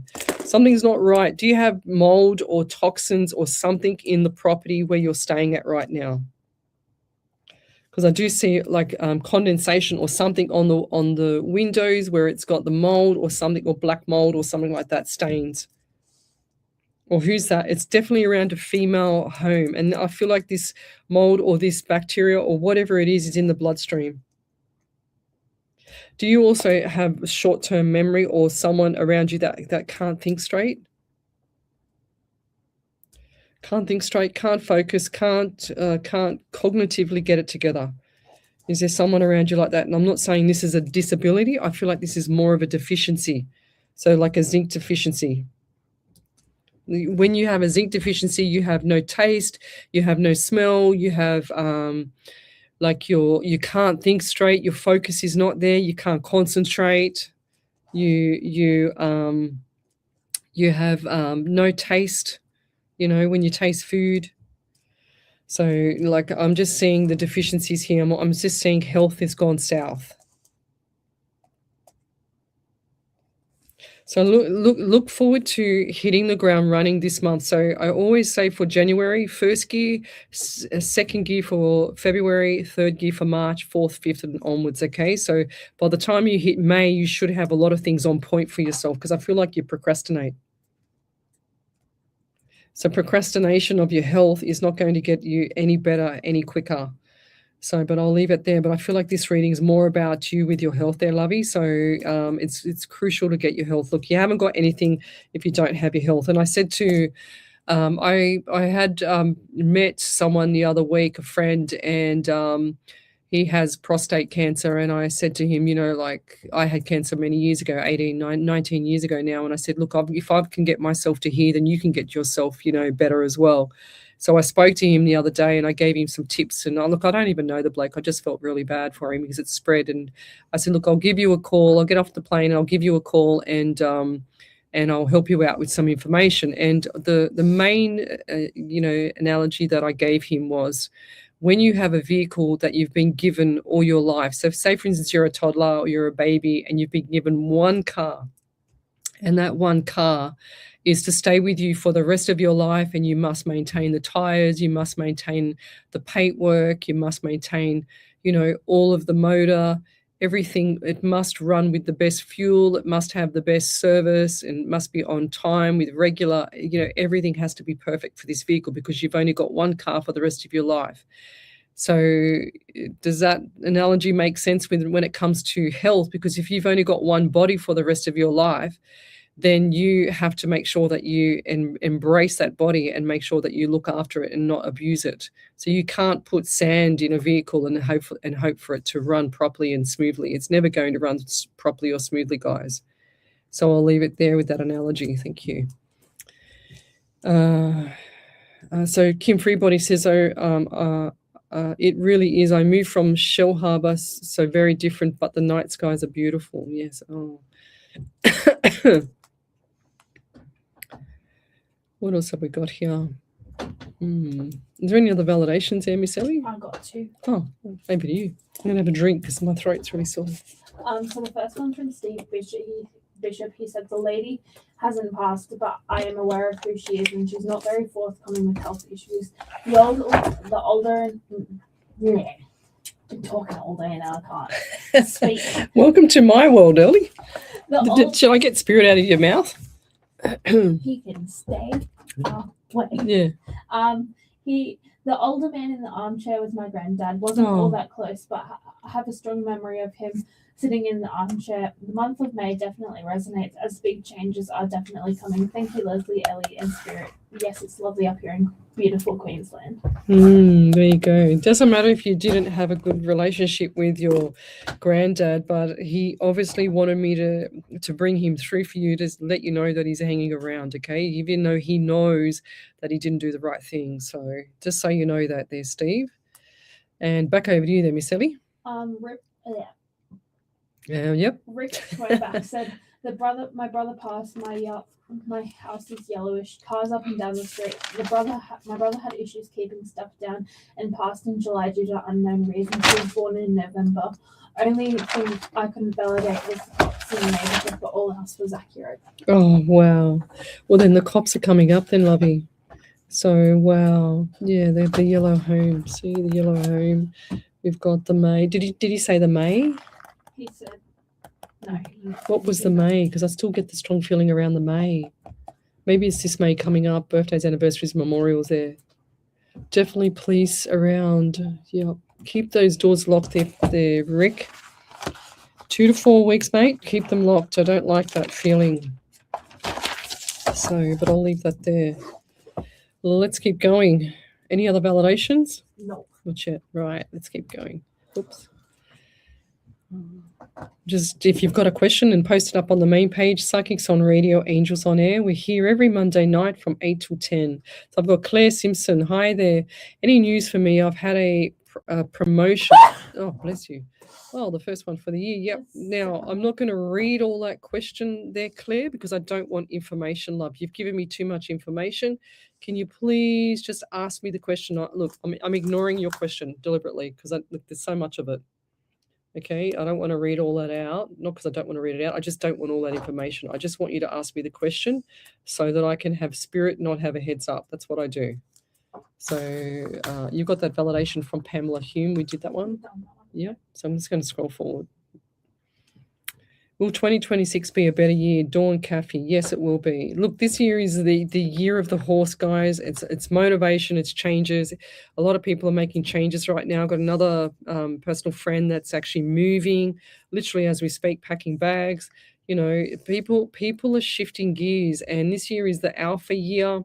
Something's not right. Do you have mold or toxins or something in the property where you're staying at right now? Because I do see like condensation or something on the windows where it's got the mold or something, or black mold or something like that, stains. Or who's that? It's definitely around a female home. And I feel like this mold or this bacteria or whatever it is in the bloodstream. Do you also have short-term memory, or someone around you that can't think straight? Can't think straight, can't focus, can't cognitively get it together. Is there someone around you like that? And I'm not saying this is a disability. I feel like this is more of a deficiency. So like a zinc deficiency. When you have a zinc deficiency, you have no taste, you have no smell, you have you can't think straight, your focus is not there, you can't concentrate, you have no taste, when you taste food. So like I'm just seeing the deficiencies here. I'm just seeing health has gone south. So look forward to hitting the ground running this month. So I always say for January, 1st gear, 2nd gear for February, 3rd gear for March, 4th, 5th and onwards, okay? So by the time you hit May, you should have a lot of things on point for yourself, because I feel like you procrastinate. So procrastination of your health is not going to get you any better, any quicker. So, but I'll leave it there. But I feel like this reading is more about you with your health there, lovey. So it's crucial to get your health. Look, you haven't got anything if you don't have your health. And I said to, I had met someone the other week, a friend, and he has prostate cancer. And I said to him, like I had cancer many years ago, 19 years ago now. And I said, look, if I can get myself to here, then you can get yourself, better as well. So I spoke to him the other day and I gave him some tips. And look, I don't even know the bloke. I just felt really bad for him because it spread. And I said, look, I'll give you a call. I'll get off the plane and I'll give you a call and I'll help you out with some information. And the main, analogy that I gave him was when you have a vehicle that you've been given all your life. So say, for instance, you're a toddler or you're a baby and you've been given one car, and that one car is to stay with you for the rest of your life, and you must maintain the tires, you must maintain the paintwork, you must maintain, all of the motor, everything. It must run with the best fuel, it must have the best service, and must be on time with regular, everything has to be perfect for this vehicle because you've only got one car for the rest of your life. So does that analogy make sense when it comes to health? Because if you've only got one body for the rest of your life, then you have to make sure that you embrace that body and make sure that you look after it and not abuse it. So you can't put sand in a vehicle and hope for it to run properly and smoothly. It's never going to run properly or smoothly, guys. So I'll leave it there with that analogy. Thank you. So Kim Freebody says, it really is. I moved from Shell Harbour, so very different, but the night skies are beautiful. Yes. Oh. What else have we got here? Is there any other validations there, Miss Ellie? I got 2. Oh, maybe to you. I'm going to have a drink because my throat's really sore. So the first one's from Steve Bishop. He said, the lady hasn't passed, but I am aware of who she is, and she's not very forthcoming with health issues. The older... Yeah. Been talking all day now, I can't speak. Welcome to my world, Ellie. Shall I get spirit out of your mouth? He can stay away. Yeah. The older man in the armchair was my granddad. Wasn't all that close, but I have a strong memory of him sitting in the armchair. The month of May definitely resonates as big changes are definitely coming. Thank you, Leslie, Ellie, and Spirit. Yes, it's lovely up here in beautiful Queensland. There you go. It doesn't matter if you didn't have a good relationship with your granddad, but he obviously wanted me to bring him through for you to let you know that he's hanging around, okay? Even though he knows that he didn't do the right thing. So just so you know that there, Steve. And back over to you there, Miss Ellie. Yep. Rick Twenback said, my brother passed, my house is yellowish, cars up and down the street. My brother had issues keeping stuff down and passed in July due to unknown reasons. He was born in November. Only thing I couldn't validate was the cops in the neighborhood, but all else was accurate. Oh, wow. Well, then the cops are coming up then, lovey. So, wow. Yeah, they're the yellow home. See, the yellow home. We've got the May. Did he say the May? He said, no. What was the May? Because I still get the strong feeling around the May. Maybe it's this May coming up, birthdays, anniversaries, memorials there. Definitely police around. Yeah. Keep those doors locked there, Rick. 2 to 4 weeks, mate. Keep them locked. I don't like that feeling. So, but I'll leave that there. Let's keep going. Any other validations? No. Not yet. Right. Let's keep going. Oops. Just if you've got a question and post it up on the main page, Psychics on Radio, Angels on Air. We're here every Monday night from 8 till 10. So I've got Claire Simpson. Hi there. Any news for me? I've had a promotion. Oh, bless you. Well, the first one for the year. Yep. Now, I'm not going to read all that question there, Claire, because I don't want information, love. You've given me too much information. Can you please just ask me the question? Look, I'm ignoring your question deliberately because there's so much of it. Okay, I don't want to read all that out, not because I don't want to read it out. I just don't want all that information. I just want you to ask me the question so that I can have spirit, not have a heads up. That's what I do. So you got that validation from Pamela Hume. We did that one. Yeah, so I'm just going to scroll forward. Will 2026 be a better year? Dawn Caffey, yes, it will be. Look, this year is the year of the horse, guys. It's motivation, it's changes. A lot of people are making changes right now. I've got another personal friend that's actually moving, literally as we speak, packing bags. You know, people are shifting gears, and this year is the alpha year.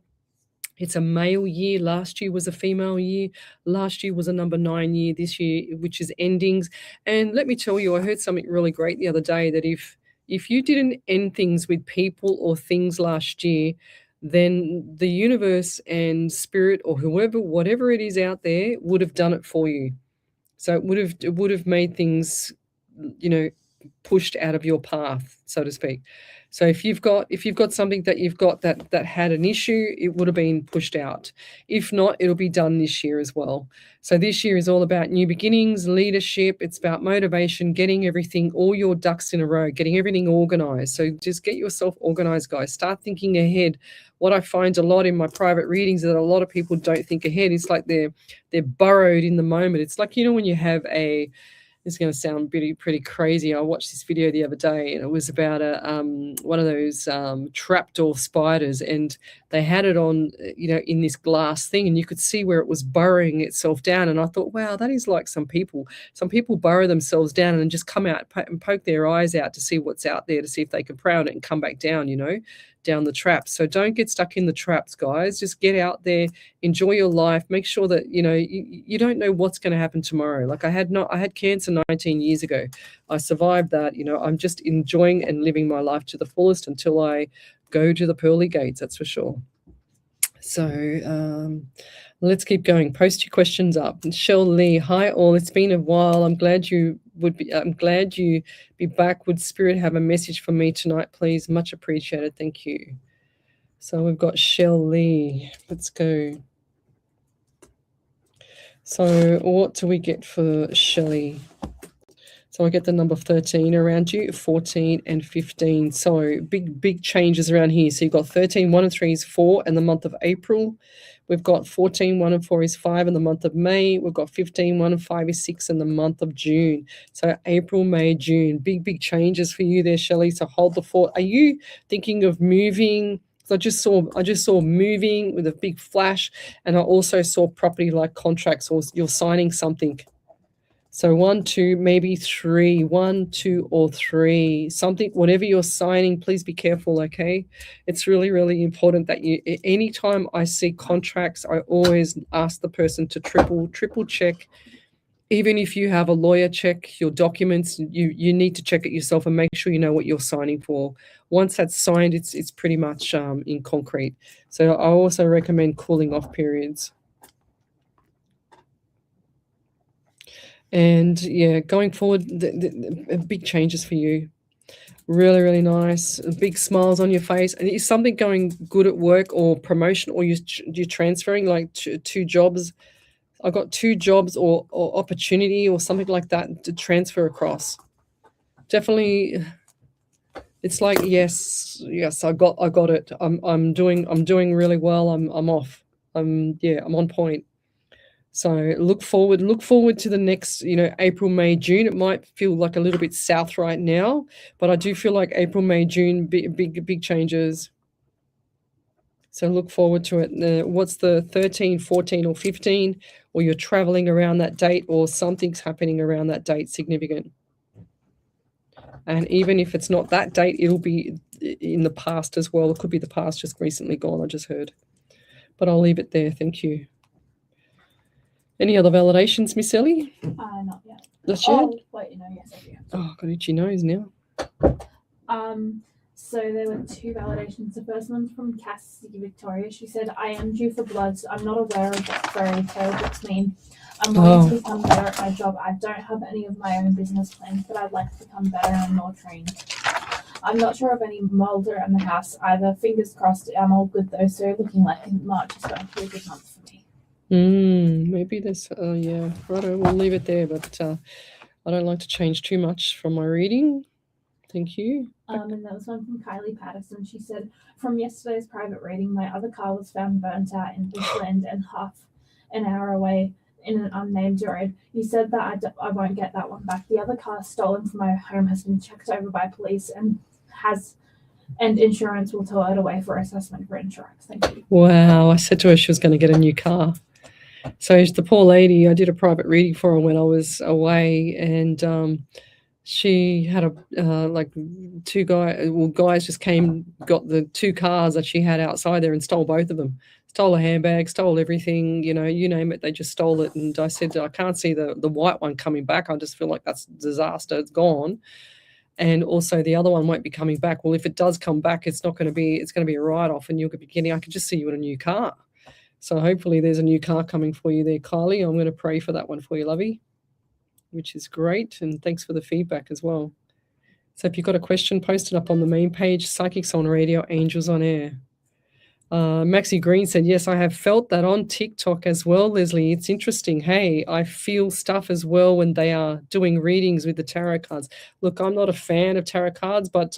It's a male year. Last year was a female year. Last year was a number 9 year. This year, which is endings. And let me tell you, I heard something really great the other day that if you didn't end things with people or things last year, then the universe and spirit or whatever it is out there would have done it for you. So it would have made things, pushed out of your path, so to speak. So if you've got something that you've got that had an issue, it would have been pushed out. If not, it'll be done this year as well. So this year is all about new beginnings, leadership. It's about motivation, getting everything, all your ducks in a row, getting everything organized. So just get yourself organized, guys. Start thinking ahead. What I find a lot in my private readings is that a lot of people don't think ahead. It's like they're burrowed in the moment. It's like, when you have it's going to sound pretty crazy. I watched this video the other day, and it was about one of those trapdoor spiders, and they had it on, in this glass thing, and you could see where it was burrowing itself down. And I thought, wow, that is like some people. Some people burrow themselves down and just come out and poke their eyes out to see what's out there, to see if they can prey on it and come back down, down the traps. So don't get stuck in the traps, guys. Just get out there, enjoy your life. Make sure that, you don't know what's going to happen tomorrow. Like I had cancer 19 years ago. I survived that. I'm just enjoying and living my life to the fullest until I go to the pearly gates, that's for sure. So let's keep going. Post your questions up. Michelle Lee, hi all. It's been a while. I'm glad you be back. Would Spirit have a message for me tonight, please? Much appreciated. Thank you. So we've got Shell Lee. Let's go. So what do we get for Shelley? So I get the number 13 around you, 14 and 15. So big changes around here. So you've got 13, 1 and 3 is 4 in the month of April. We've got 14, 1 and 4 is 5 in the month of May. We've got 15, 1 and 5 is 6 in the month of June. So April, May, June, big changes for you there, Shelley. So hold the fort. Are you thinking of moving? So I just saw moving with a big flash, and I also saw property like contracts, or you're signing something. So 1, 2, maybe 3, 1, 2, or 3, something, whatever you're signing, please be careful, okay? It's really, really important that anytime I see contracts, I always ask the person to triple check. Even if you have a lawyer check your documents, you need to check it yourself and make sure you know what you're signing for. Once that's signed, it's pretty much in concrete. So I also recommend cooling off periods. And yeah, going forward, the big changes for you. Really, really nice. Big smiles on your face. And is something going good at work or promotion, or you're transferring like two jobs? I got 2 jobs or opportunity or something like that to transfer across. Definitely, it's like yes, I got it. I'm doing really well. I'm off. I'm on point. So look forward to the next, April, May, June. It might feel like a little bit south right now, but I do feel like April, May, June, big changes. So look forward to it. What's the 13, 14, or 15? Or you're traveling around that date, or something's happening around that date significant. And even if it's not that date, it'll be in the past as well. It could be the past just recently gone, I just heard. But I'll leave it there. Thank you. Any other validations, Miss Ellie? Not yet. Not yet? Wait, yes, I do. Oh, got itchy nose now. So there were 2 validations. The first one's from Cassie Victoria. She said, I am due for blood. So I'm not aware of what fairy tale books mean. I'm wanting to become better at my job. I don't have any of my own business plans, but I'd like to become better and more trained. I'm not sure of any mold around the house either. Fingers crossed, I'm all good though. So looking like March is going to be a good month for me. Maybe this, yeah, righto, we'll leave it there, but I don't like to change too much from my reading. Thank you. And that was one from Kylie Patterson. She said, from yesterday's private reading, my other car was found burnt out in Bushland and half an hour away in an unnamed road. You said that I won't get that one back. The other car stolen from my home has been checked over by police and insurance will tow it away for assessment for insurance. Thank you. Wow, I said to her she was going to get a new car. So the poor lady, I did a private reading for her when I was away, and she had guys just came, got the 2 cars that she had outside there and stole both of them. Stole a handbag, stole everything, you name it, they just stole it. And I said, I can't see the white one coming back. I just feel like that's a disaster. It's gone. And also the other one won't be coming back. Well, if it does come back, it's going to be a write-off, and you're going to be getting, I could just see you in a new car. So hopefully there's a new car coming for you there, Kylie. I'm going to pray for that one for you, lovey, which is great. And thanks for the feedback as well. So if you've got a question, post it up on the main page, Psychics on Radio, Angels on Air. Maxie Green said, yes, I have felt that on TikTok as well, Lesley. It's interesting. Hey, I feel stuff as well when they are doing readings with the tarot cards. Look, I'm not a fan of tarot cards, but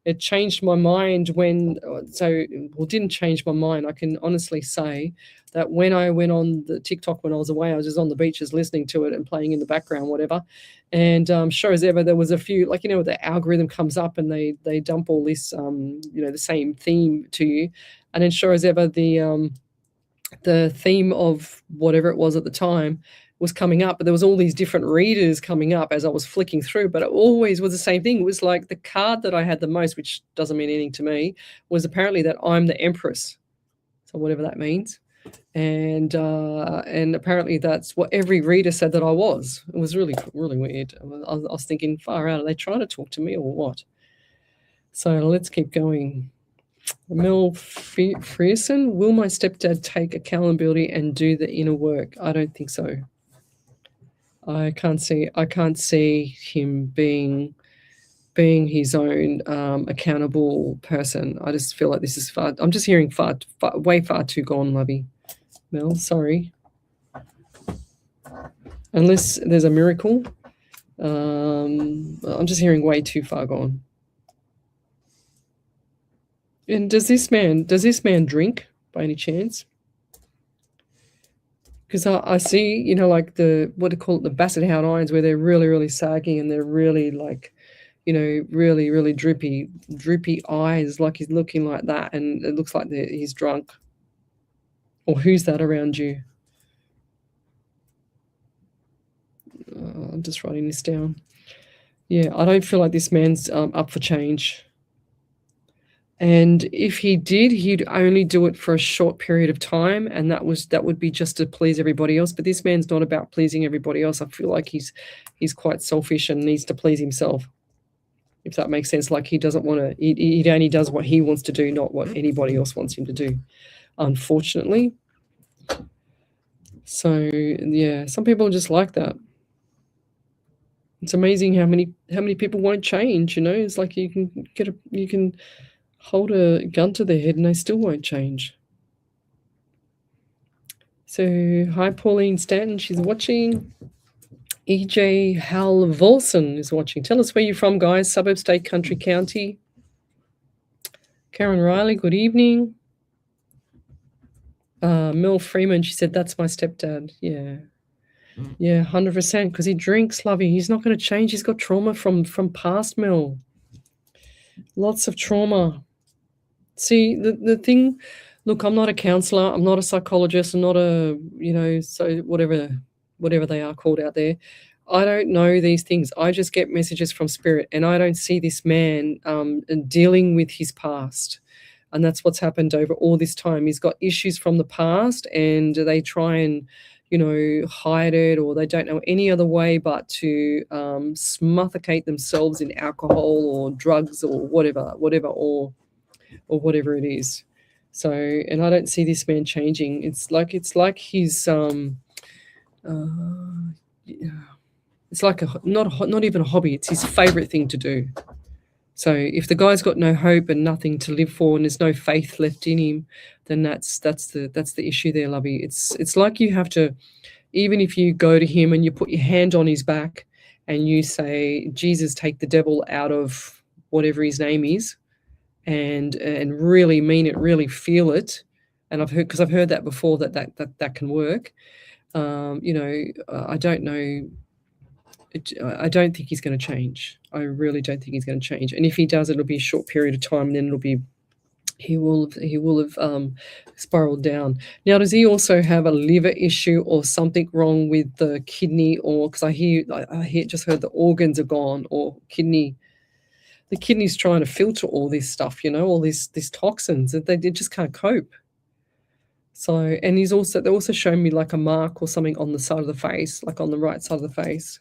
it changed my mind didn't change my mind. I can honestly say that when I went on the TikTok when I was away, I was just on the beaches listening to it and playing in the background, whatever. And sure as ever, there was a few, the algorithm comes up and they dump all this, the same theme to you. And then sure as ever, the theme of whatever it was at the time was coming up, but there was all these different readers coming up as I was flicking through, but it always was the same thing. It was like the card that I had the most, which doesn't mean anything to me, was apparently that I'm the Empress. So whatever that means. And apparently that's what every reader said that I was. It was really, really weird. I was thinking, far out, are they trying to talk to me or what? So let's keep going. Mel Frierson, will my stepdad take accountability and do the inner work? I don't think so. I can't see him being his own accountable person. I just feel like this is far. I'm just hearing way far too gone, lovey. Mel, sorry. Unless there's a miracle, I'm just hearing way too far gone. And does this man drink by any chance? Because I see, you know, like the, what do you call it, the basset hound irons, where they're really, really saggy and they're really like, you know, really, really droopy eyes, like he's looking like that, and it looks like he's drunk. Or who's that around you? I'm just writing this down. Yeah, I don't feel like this man's up for change. And if he did, he'd only do it for a short period of time, and that would be just to please everybody else. But this man's not about pleasing everybody else. I feel like he's quite selfish and needs to please himself, if that makes sense. Like he doesn't want to. He only does what he wants to do, not what anybody else wants him to do, unfortunately. So yeah, some people are just like that. It's amazing how many people won't change. You know, it's like you can hold a gun to their head and they still won't change. So hi, Pauline Stanton, she's watching. EJ Halvolson is watching. Tell us where you're from, guys. Suburb, state, country, county. Karen Riley, good evening. Mel Freeman, she said, that's my stepdad. Yeah. Yeah, 100%, because he drinks, lovey. He's not going to change. He's got trauma from past, Mel. Lots of trauma. See, the thing, look, I'm not a counselor. I'm not a psychologist. I'm not a, you know, so whatever they are called out there. I don't know these things. I just get messages from spirit, and I don't see this man dealing with his past. And that's what's happened over all this time. He's got issues from the past, and they try and, you know, hide it, or they don't know any other way but to smothicate themselves in alcohol or drugs or whatever, or whatever it is. So, and I don't see this man changing. It's like he's it's like not even a hobby. It's his favorite thing to do. So if the guy's got no hope and nothing to live for, and there's no faith left in him, then that's the issue there, lovey. It's like you have to, even if you go to him and you put your hand on his back and you say, Jesus, take the devil out of whatever his name is, and really mean it, really feel it. And I've heard that before, that can work. You know, I don't know. I don't think he's going to change. I really don't think he's going to change. And if he does, it'll be a short period of time, and then he will have spiraled down. Now, does he also have a liver issue or something wrong with the kidney? Or because I just heard the organs are gone, or kidney. The kidney's trying to filter all this stuff, you know, all these toxins that they just can't cope. So, and they also showing me like a mark or something on the side of the face, like on the right side of the face.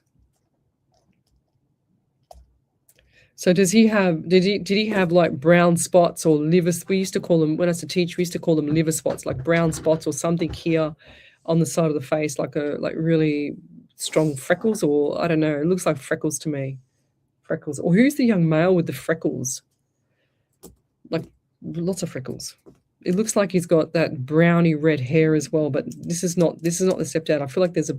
So did he have like brown spots or liver? We used to call them, when I used to teach, we used to call them liver spots, like brown spots or something here on the side of the face, like really strong freckles, or I don't know. It looks like freckles to me. Freckles. Or who's the young male with the freckles? Like lots of freckles. It looks like he's got that browny red hair as well, but this is not the stepdad. I feel like there's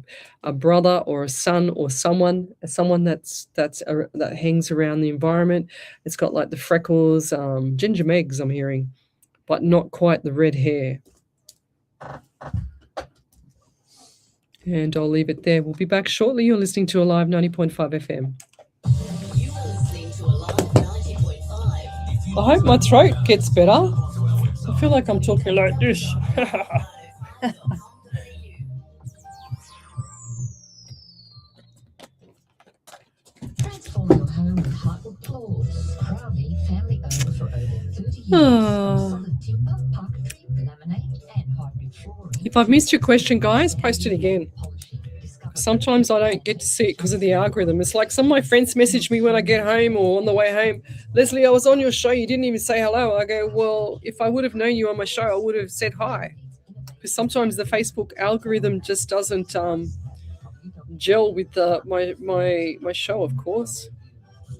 a brother or a son or someone that hangs around the environment. It's got like the freckles, ginger Megs I'm hearing, but not quite the red hair. And I'll leave it there. We'll be back shortly. You're listening to Alive 90.5 FM. You are listening to Alive 90.5. I hope my throat gets better. I feel like I'm talking like this. Transform your home with hardwood floors. Proudly family owned for over 30 years. Oh. Solid timber, parquetry, laminate, and hardwood flooring. If I've missed your question, guys, post it again. Sometimes I don't get to see it because of the algorithm. It's like some of my friends message me when I get home or on the way home. Leslie, I was on your show. You didn't even say hello. I go, well, if I would have known you on my show, I would have said hi. Because sometimes the Facebook algorithm just doesn't gel with my show, of course.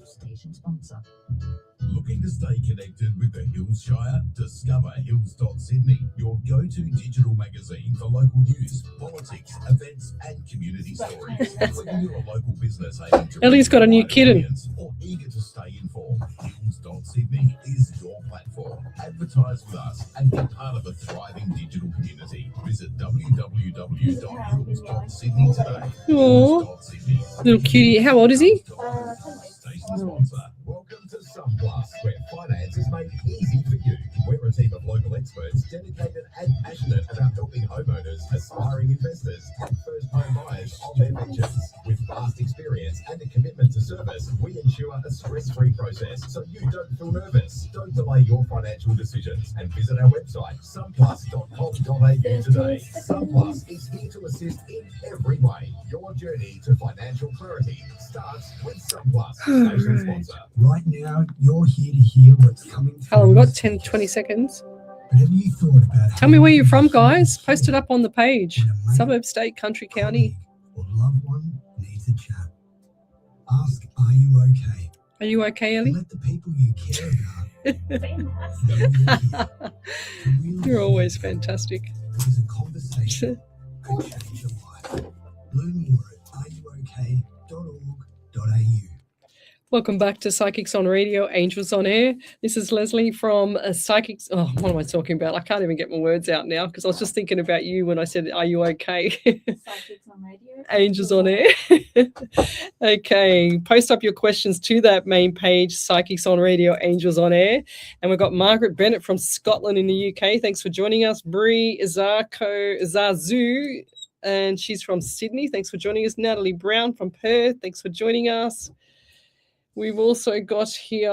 Station sponsor. Looking to stay connected with the Hills Shire? Discover Hills.Sydney, your go-to digital magazine for local news, politics, events, and community stories. Whether you're a local business aiming to Ellie's got a new kitten. or eager to stay informed, Hills.Sydney is your platform. Advertise with us and be part of a thriving digital community. Visit www.hills.sydney today. Hills.Sydney. Little cutie. How old is he? Station sponsor. Welcome to SunPlus, where finance is made easy for you. We're a team of local experts dedicated and passionate about helping homeowners, aspiring investors, and first-home buyers on their ventures. With vast experience and a commitment to service, we ensure a stress-free process so you don't feel nervous. Don't delay your financial decisions and visit our website, sunplus.com.au today. SunPlus is here to assist in every way. Your journey to financial clarity starts with SunPlus. Station sponsor. Right now, you're here to hear what's coming through. Oh, we've got 10, 20 seconds. But have you thought about Tell me where you're from, guys. Post it up on the page. Suburb, state, country, county. Or loved one needs a chat? Ask, are you okay? Are you okay, Ellie? Let the people you care about You're always fantastic. because a conversation could change your life. Learn more at areyouok.org.au. Welcome back to Psychics on Radio, Angels on Air. This is Leslie from Psychics. Oh, what am I talking about? I can't even get my words out now because I was just thinking about you when I said, are you okay? Psychics on Radio. Angels on Air. Okay, post up your questions to that main page, Psychics on Radio, Angels on Air. And we've got Margaret Bennett from Scotland in the UK. Thanks for joining us. Bree Zazu, and she's from Sydney. Thanks for joining us. Natalie Brown from Perth. Thanks for joining us. We've also got here,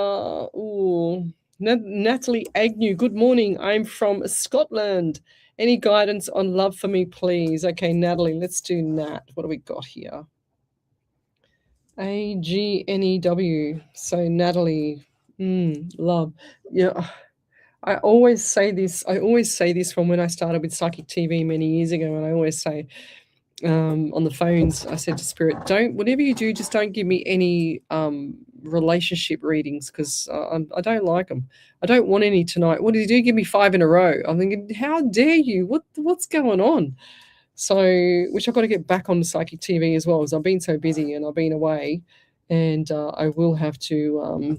Natalie Agnew. Good morning. I'm from Scotland. Any guidance on love for me, please? Okay, Natalie, let's do Nat. What do we got here? AGNEW. So Natalie, love. Yeah, I always say this. From when I started with Psychic TV many years ago, and I always say on the phones, I said to Spirit, whatever you do, just don't give me any relationship readings because I don't like them. I don't want any tonight. What did you do? Give me 5 in a row. I'm thinking, how dare you? What's going on? So, which I've got to get back on the Psychic TV as well, as I've been so busy and I've been away, and I will have to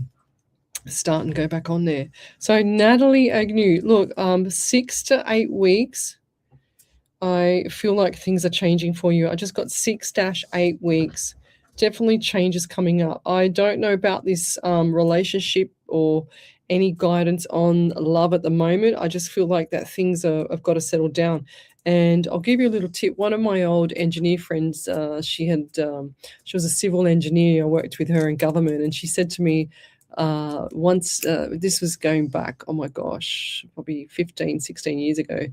start and go back on there. So, Natalie Agnew, look, 6 to 8 weeks. I feel like things are changing for you. I just got 6-8 weeks. Definitely changes coming up. I don't know about this relationship or any guidance on love at the moment. I just feel like that things have got to settle down. And I'll give you a little tip. One of my old engineer friends, she was a civil engineer. I worked with her in government, and she said to me once, this was going back, oh my gosh, probably 15, 16 years ago.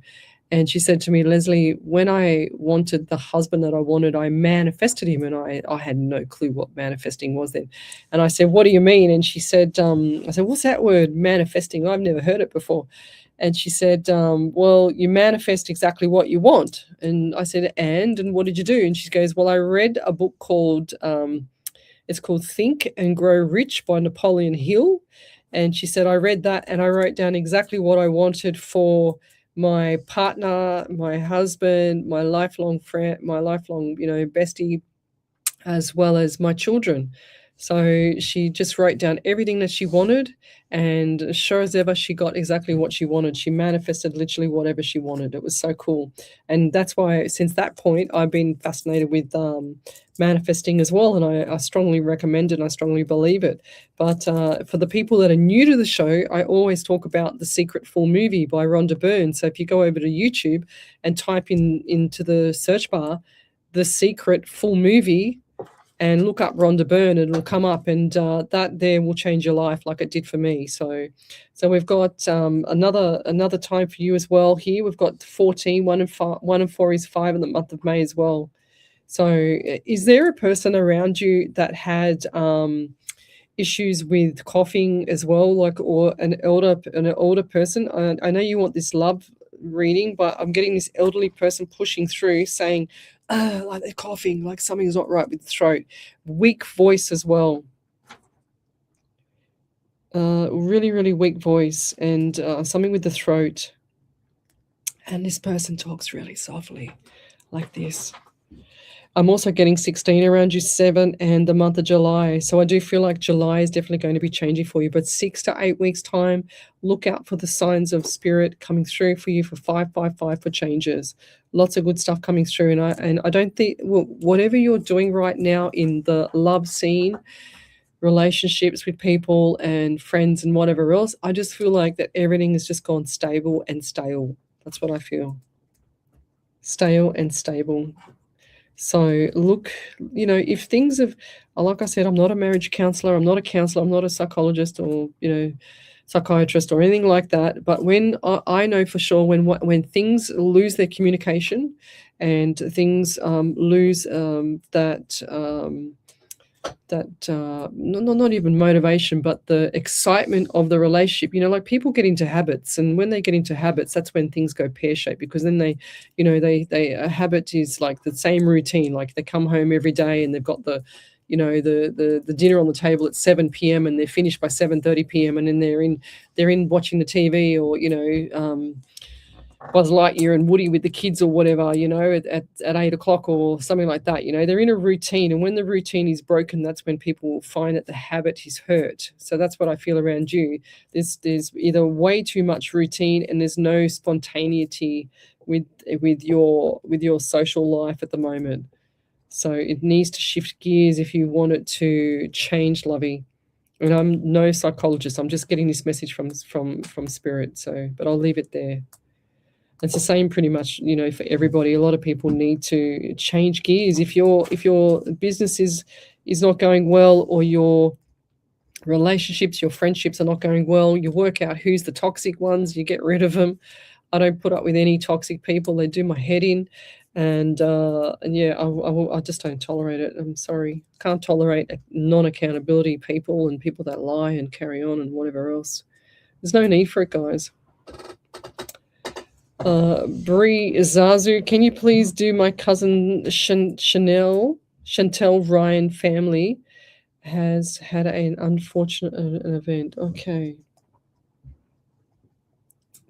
And she said to me, Leslie, when I wanted the husband that I wanted, I manifested him. And I had no clue what manifesting was then. And I said, what do you mean? And she said, I said, what's that word, manifesting? I've never heard it before. And she said, well, you manifest exactly what you want. And I said, and what did you do? And she goes, well, I read a book called, it's called Think and Grow Rich by Napoleon Hill. And she said, I read that and I wrote down exactly what I wanted for my partner, my husband, my lifelong friend, my lifelong, bestie, as well as my children. So she just wrote down everything that she wanted, and sure as ever, she got exactly what she wanted. She manifested literally whatever she wanted. It was so cool. And that's why since that point, I've been fascinated with manifesting as well. And I strongly recommend it and I strongly believe it. But for the people that are new to the show, I always talk about The Secret Full Movie by Rhonda Byrne. So if you go over to YouTube and type into the search bar, The Secret Full Movie, and look up Rhonda Byrne, and it'll come up, and that there will change your life like it did for me. So we've got another time for you as well here. We've got 14, 1 and 4 is 5 in the month of May as well. So is there a person around you that had issues with coughing as well, like, or an older person? I know you want this love reading, but I'm getting this elderly person pushing through saying, like they're coughing, like something's not right with the throat. Weak voice as well. Really, really weak voice, and something with the throat. And this person talks really softly, like this. I'm also getting 16 around you, 7, and the month of July. So I do feel like July is definitely going to be changing for you. But 6 to 8 weeks' time, look out for the signs of spirit coming through for you for 555 for changes. Lots of good stuff coming through. And I don't think, well, whatever you're doing right now in the love scene, relationships with people and friends and whatever else, I just feel like that everything has just gone stable and stale. That's what I feel. Stale and stable. So look, if things have, like I said, I'm not a marriage counselor, I'm not a counselor, I'm not a psychologist or, psychiatrist or anything like that. But when I know for sure when things lose their communication and things lose not even motivation, but the excitement of the relationship, like people get into habits, and when they get into habits, that's when things go pear-shaped, because then they a habit is like the same routine, like they come home every day and they've got the dinner on the table at 7 p.m. and they're finished by 7:30 p.m. and then they're in watching the TV, or Buzz Lightyear and Woody with the kids or whatever, at 8 o'clock or something like that. They're in a routine, and when the routine is broken, that's when people find that the habit is hurt. So that's what I feel around you. There's either way too much routine and there's no spontaneity with your social life at the moment. So it needs to shift gears if you want it to change, lovey. And I'm no psychologist. I'm just getting this message from spirit. So, but I'll leave it there. It's the same pretty much, for everybody. A lot of people need to change gears. If your business is not going well, or your relationships, your friendships are not going well, you work out who's the toxic ones, you get rid of them. I don't put up with any toxic people. They do my head in. And yeah, I just don't tolerate it. I'm sorry. Can't tolerate non-accountability people and people that lie and carry on and whatever else. There's no need for it, guys. Bree Zazu, can you please do my cousin Chantel Ryan family has had an unfortunate event. Okay.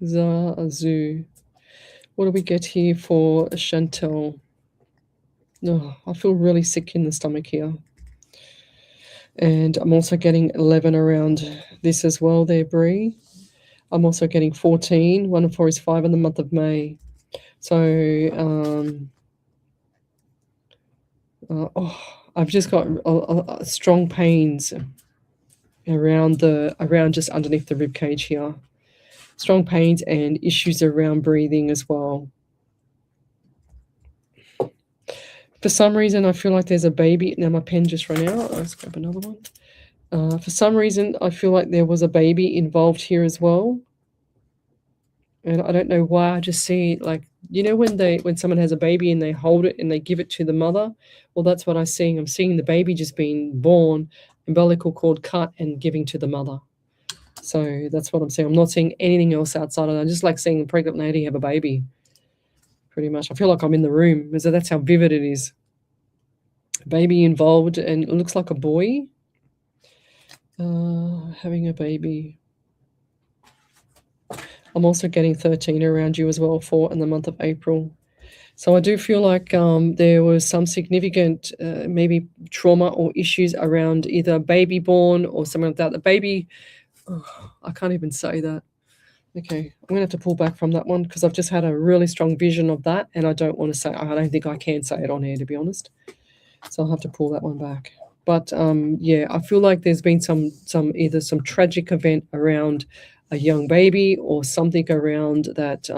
Zazu. What do we get here for Chantel? No, I feel really sick in the stomach here. And I'm also getting 11 around this as well there, Bree. I'm also getting 14. 1 and 4 is 5 in the month of May. So, I've just got strong pains around just underneath the rib cage here. Strong pains and issues around breathing as well. For some reason, I feel like there's a baby. Now my pen just ran out. Let's grab another one. For some reason, I feel like there was a baby involved here as well. And I don't know why. I just see, like, when someone has a baby and they hold it and they give it to the mother. Well, that's what I'm seeing. I'm seeing the baby just being born, umbilical cord cut, and giving to the mother. So that's what I'm seeing. I'm not seeing anything else outside of that. I just like seeing a pregnant lady have a baby. Pretty much. I feel like I'm in the room. So that's how vivid it is. Baby involved, and it looks like a boy having a baby. I'm also getting 13 around you as well, 4 in the month of April. So I do feel like there was some significant maybe trauma or issues around either a baby born or something like that. The baby, I can't even say that. Okay, I'm going to have to pull back from that one because I've just had a really strong vision of that, and I don't want to say, I don't think I can say it on air, to be honest. So I'll have to pull that one back. But yeah, I feel like there's been either some tragic event around a young baby or something around that.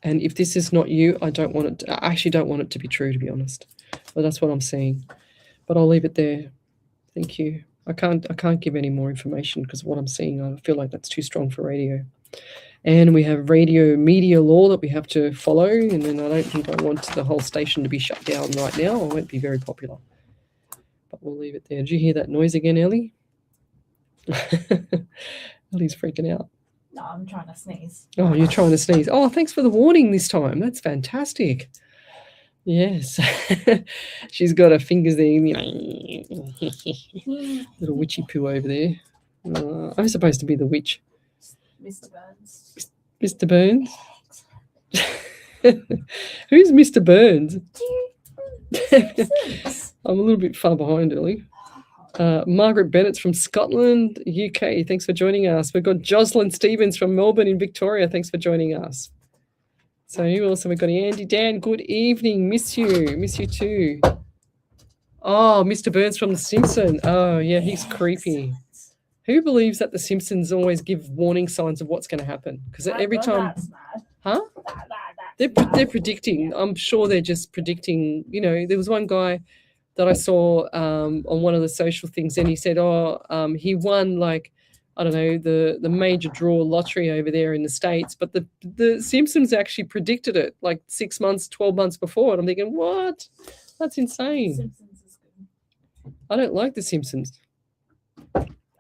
And if this is not you, I actually don't want it to be true, to be honest. But that's what I'm seeing. But I'll leave it there. Thank you. I can't give any more information because what I'm seeing, I feel like that's too strong for radio. And we have radio media law that we have to follow, and then I don't think I want the whole station to be shut down right now. I won't be very popular. But we'll leave it there. Did you hear that noise again, Ellie? Ellie's freaking out. No, I'm trying to sneeze. Oh, you're trying to sneeze. Oh, thanks for the warning this time. That's fantastic. Yes. She's got her fingers there. Little witchy poo over there. I'm supposed to be the witch. Mr. Burns. Mr. Burns? Who's Mr. Burns? I'm a little bit far behind, Ellie. Margaret Bennett's from Scotland, UK. Thanks for joining us. We've got Jocelyn Stevens from Melbourne in Victoria. Thanks for joining us. So who else have we got? Andy Dan, good evening. Miss you. Miss you too. Oh, Mr. Burns from The Simpsons. Oh, yeah, he's creepy. Who believes that The Simpsons always give warning signs of what's going to happen? Because every time... That's mad. Huh? They're predicting. I'm sure they're just predicting. You know, there was one guy that I saw on one of the social things, and he said, he won, like, I don't know, the major draw lottery over there in the States, but the Simpsons actually predicted it like 6 months, 12 months before. And I'm thinking, what? That's insane. Simpsons is good. I don't like The Simpsons.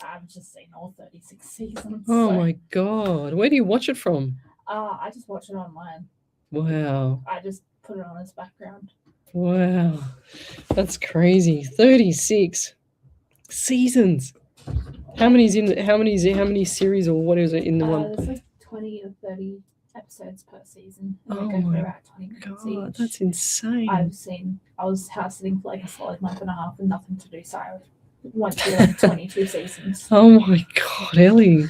I've just seen all 36 seasons. Oh, my God. Where do you watch it from? I just watch it online. Wow. I just put it on as background. Wow. That's crazy. 36 seasons. How many series or what is it in the one? There's like 20 or 30 episodes per season. And Oh they go for my about 20 minutes God, each. that's insane. I was house sitting for like a solid month and a half with nothing to do, so I went through like 22 seasons. Oh my God, Ellie.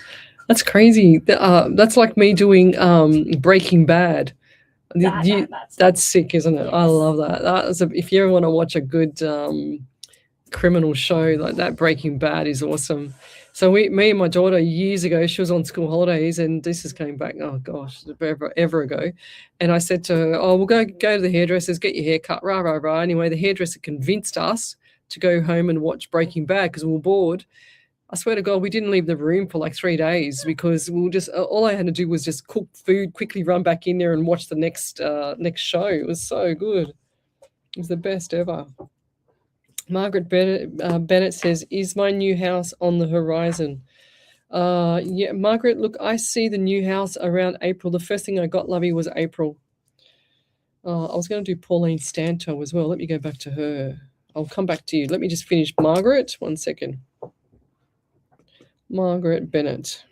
That's crazy. That's like me doing Breaking Bad. That's sick, isn't it? Yes. I love that. If you ever want to watch a good criminal show like that, Breaking Bad is awesome. So me and my daughter years ago, she was on school holidays, and this is going back, oh gosh, ever ago. And I said to her, we'll go to the hairdressers, get your hair cut, rah, rah, rah. Anyway, the hairdresser convinced us to go home and watch Breaking Bad because we were bored. I swear to God, we didn't leave the room for like 3 days because we were just, all I had to do was just cook food, quickly run back in there and watch the next show. It was so good. It was the best ever. Margaret Bennett says, is my new house on the horizon? Yeah, Margaret, look, I see the new house around April. The first thing I got, lovey, was April. I was going to do Pauline Stanto as well. Let me go back to her. I'll come back to you. Let me just finish Margaret. 1 second. Margaret Bennett.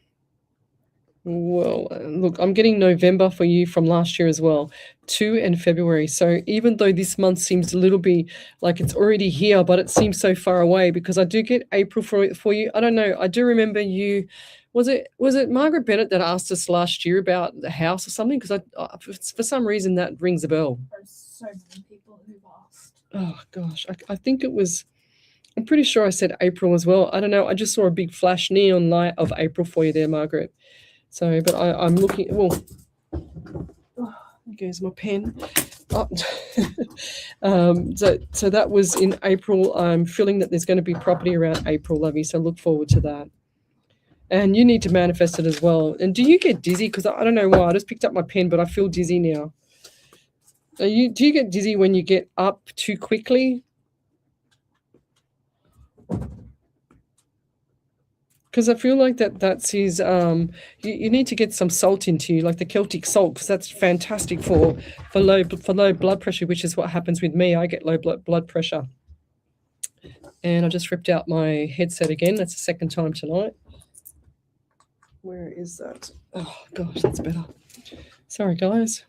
Well, look, I'm getting November for you from last year as well, 2 and February. So even though this month seems a little bit like it's already here, but it seems so far away because I do get April for you. I don't know. I do remember you. Was it Margaret Bennett that asked us last year about the house or something? Because for some reason that rings a bell. There's so many people who've asked. Oh gosh, I think it was. I'm pretty sure I said April as well. I don't know. I just saw a big flash neon light of April for you there, Margaret. So, but I'm looking. Well, there's my pen. Oh. So that was in April. I'm feeling that there's going to be property around April, lovey. So look forward to that. And you need to manifest it as well. And do you get dizzy? Because I don't know why. I just picked up my pen, but I feel dizzy now. Do you get dizzy when you get up too quickly? Because I feel like that's his. You need to get some salt into you, like the Celtic salt, because that's fantastic for low blood pressure, which is what happens with me. I get low blood pressure. And I just ripped out my headset again. That's the second time tonight. Where is that? Oh, gosh, that's better. Sorry, guys.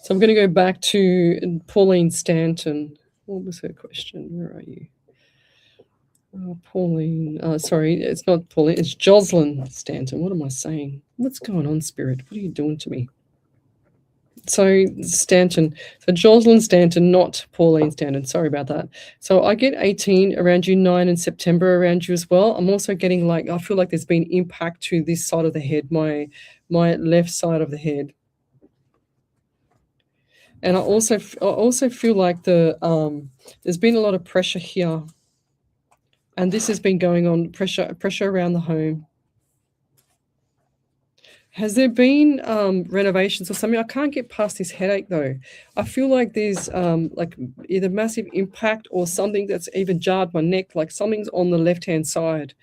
So I'm going to go back to Pauline Stanton. What was her question? Where are you? Pauline. Sorry, it's not Pauline. It's Jocelyn Stanton. What am I saying? What's going on, Spirit? What are you doing to me? So Stanton. So Jocelyn Stanton, not Pauline Stanton. Sorry about that. So I get 18 around you, 9 in September around you as well. I'm also getting I feel like there's been impact to this side of the head, my left side of the head. And I also feel like there's been a lot of pressure here, and this has been going on, pressure around the home. Has there been renovations or something? I can't get past this headache though. I feel like there's like either massive impact or something that's even jarred my neck, like something's on the left-hand side.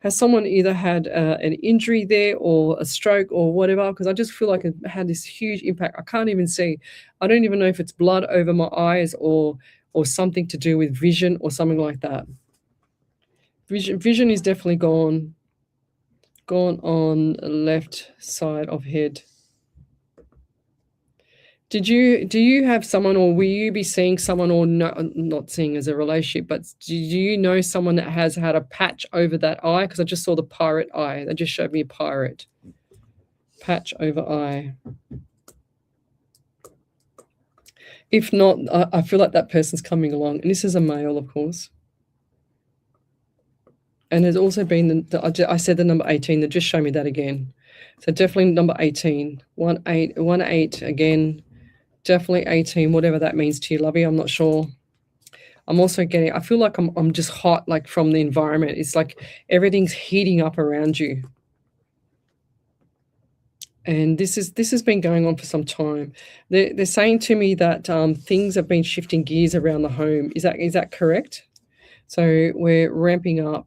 Has someone either had an injury there or a stroke or whatever? Because I just feel like it had this huge impact. I can't even see. I don't even know if it's blood over my eyes or something to do with vision or something like that. Vision is definitely gone on the left side of head. Do you have someone, or will you be seeing someone, or not seeing as a relationship, but do you know someone that has had a patch over that eye? Because I just saw the pirate eye. They just showed me a pirate patch over eye. If not, I feel like that person's coming along, and this is a male, of course. And there's also been I said the number 18. They just show me that again. So definitely number 18, 18 again. Definitely 18, whatever that means to you, lovey. I'm not sure. I'm also getting, I feel like I'm just hot, like from the environment. It's like everything's heating up around you. And this has been going on for some time. They're saying to me that things have been shifting gears around the home. Is that correct? So we're ramping up.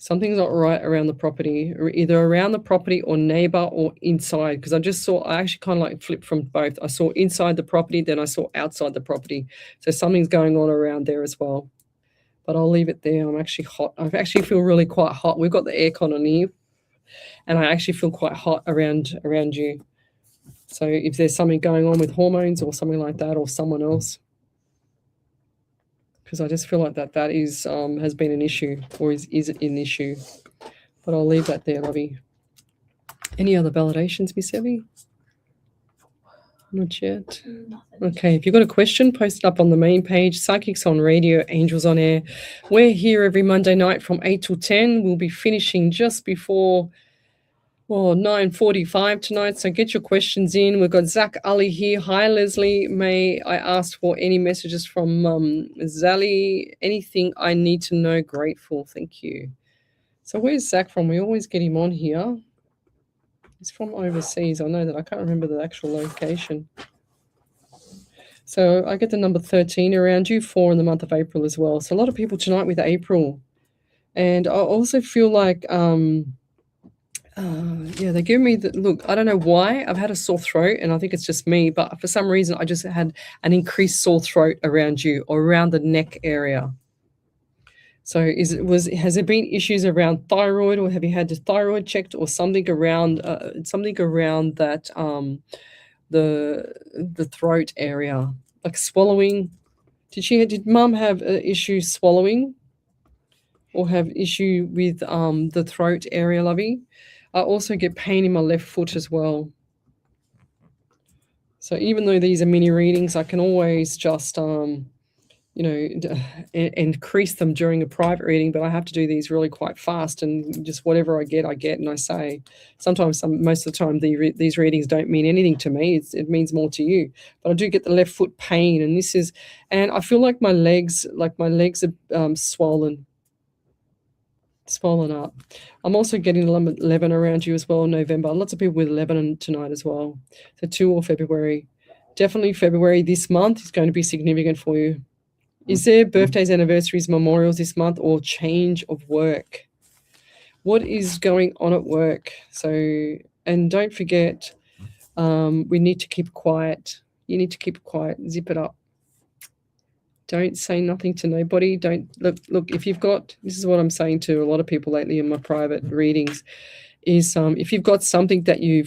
Something's not right around the property, or either around the property or neighbor or inside. Because I actually kind of like flipped from both. I saw inside the property, then I saw outside the property. So something's going on around there as well. But I'll leave it there. I'm actually hot. I actually feel really quite hot. We've got the aircon on here, and I actually feel quite hot around you. So if there's something going on with hormones or something like that, or someone else, because I just feel like that is has been an issue, or is an issue. But I'll leave that there, lovey. Any other validations, Miss Evie? Not yet. Nothing. Okay, if you've got a question, post it up on the main page. Psychics on Radio, Angels on Air. We're here every Monday night from 8 till 10. We'll be finishing just before 9:45 tonight, so get your questions in. We've got Zach Ali here. Hi, Leslie. May I ask for any messages from Zali? Anything I need to know? Grateful. Thank you. So where's Zach from? We always get him on here. He's from overseas. I know that. I can't remember the actual location. So I get the number 13 around you, 4 in the month of April as well. So a lot of people tonight with April. And I also feel like... they give me look, I don't know why. I've had a sore throat, and I think it's just me, but for some reason I just had an increased sore throat around you, or around the neck area. So has there been issues around thyroid, or have you had the thyroid checked, or something around that the throat area, like swallowing? Did mum have issues swallowing, or have issue with the throat area, lovey? I also get pain in my left foot as well. So even though these are mini readings, I can always just, increase them during a private reading, but I have to do these really quite fast, and just whatever I get, and I say. Sometimes, most of the time, these readings don't mean anything to me. It means more to you. But I do get the left foot pain, and I feel like my legs are swollen up. I'm also getting 11 around you as well in November. Lots of people with 11 tonight as well. So 2 or February. Definitely February this month is going to be significant for you. Is there birthdays, anniversaries, memorials this month, or change of work? What is going on at work? So, and don't forget, we need to keep quiet. You need to keep quiet. Zip it up. Don't say nothing to nobody. Don't look. If you've got, this is what I'm saying to a lot of people lately in my private readings, is if you've got something that you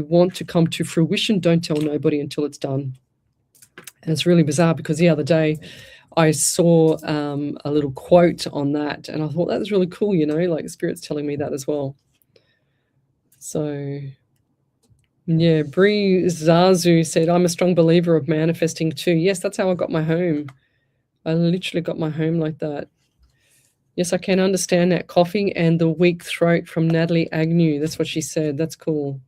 want to come to fruition, don't tell nobody until it's done. And it's really bizarre because the other day I saw a little quote on that, and I thought that was really cool. Like the Spirit's telling me that as well. So. Yeah, Bree Zazu said, I'm a strong believer of manifesting too. Yes, that's how I got my home. I literally got my home like that. Yes, I can understand that. Coughing and the weak throat from Natalie Agnew. That's what she said. That's cool.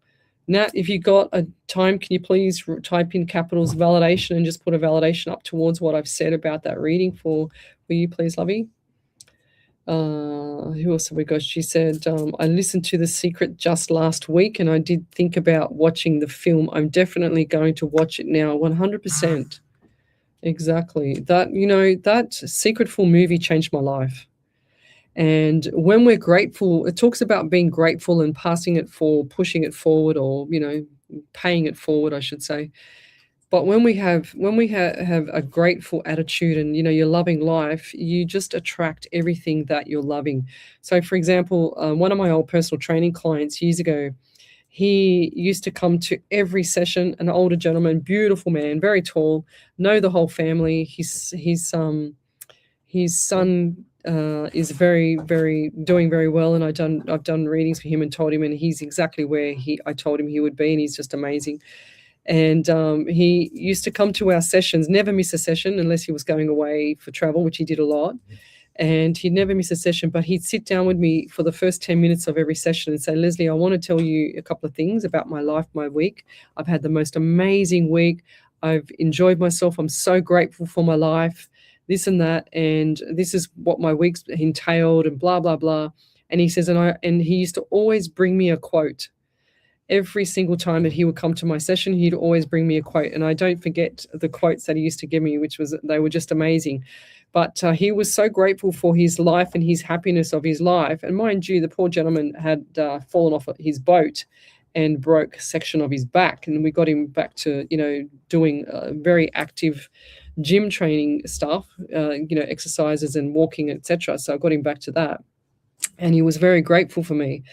Nat, if you got a time, can you please type in capitals validation and just put a validation up towards what I've said about that reading for you, please, Lovey? Who else have we got? She said, I listened to The Secret just last week and I did think about watching the film. I'm definitely going to watch it now, 100%. Exactly. That Secretful movie changed my life. And when we're grateful, it talks about being grateful and pushing it forward, or, paying it forward, I should say. But when we have a grateful attitude and, you're loving life, you just attract everything that you're loving. So, for example, one of my old personal training clients years ago, he used to come to every session, an older gentleman, beautiful man, very tall, know the whole family. His son is very, very doing very well, and I've done readings for him and told him, and he's exactly where I told him he would be, and he's just amazing. And he used to come to our sessions, never miss a session unless he was going away for travel, which he did a lot. And he'd never miss a session, but he'd sit down with me for the first 10 minutes of every session and say, Lesley, I want to tell you a couple of things about my life, my week. I've had the most amazing week. I've enjoyed myself. I'm so grateful for my life, this and that. And this is what my week's entailed and blah, blah, blah. And he says, and he used to always bring me a quote. Every single time that he would come to my session, he'd always bring me a quote. And I don't forget the quotes that he used to give me, they were just amazing. But he was so grateful for his life and his happiness of his life. And mind you, the poor gentleman had fallen off his boat and broke a section of his back. And we got him back to, doing very active gym training stuff, exercises and walking, etc. So I got him back to that. And he was very grateful for me.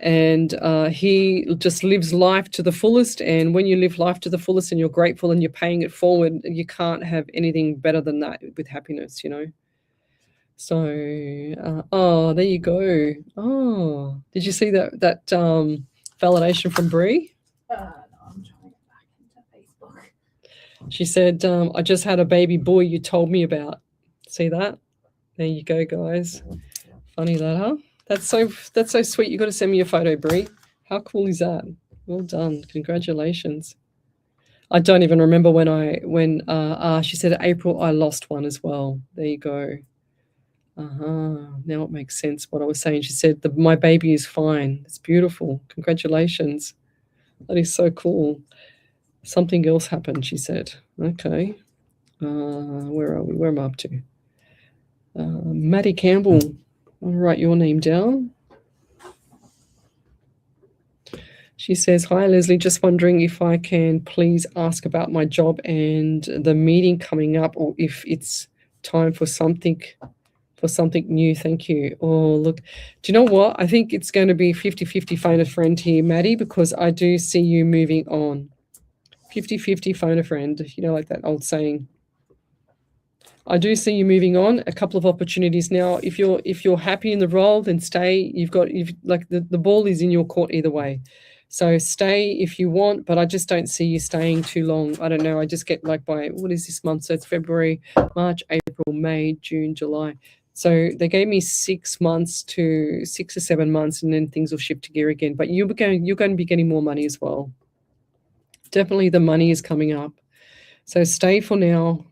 And he just lives life to the fullest. And when you live life to the fullest and you're grateful and you're paying it forward, you can't have anything better than that with happiness, So, there you go. Oh, did you see that validation from Bree? No, I'm trying to get back into Facebook. She said, I just had a baby boy you told me about. See that? There you go, guys. Funny that, huh? That's so sweet. You got to send me a photo, Bree. How cool is that? Well done. Congratulations. I don't even remember when she said April I lost one as well. There you go. Now it makes sense what I was saying. She said my baby is fine. It's beautiful. Congratulations. That is so cool. Something else happened, she said. Okay. Where are we? Where am I up to? Maddie Campbell. I'll write your name down. She says, hi, Lesley, just wondering if I can please ask about my job and the meeting coming up, or if it's time for something new. Thank you. Oh, look, do you know what? I think it's going to be 50-50 phone a friend here, Maddie, because I do see you moving on. 50-50 phone a friend, like that old saying. I do see you moving on. A couple of opportunities now. If you're happy in the role, then stay. The ball is in your court either way. So stay if you want, but I just don't see you staying too long. I don't know. I just get by what is this month? So it's February, March, April, May, June, July. So they gave me 6 to 7 months, and then things will shift to gear again. But you're going to be getting more money as well. Definitely the money is coming up. So stay for now.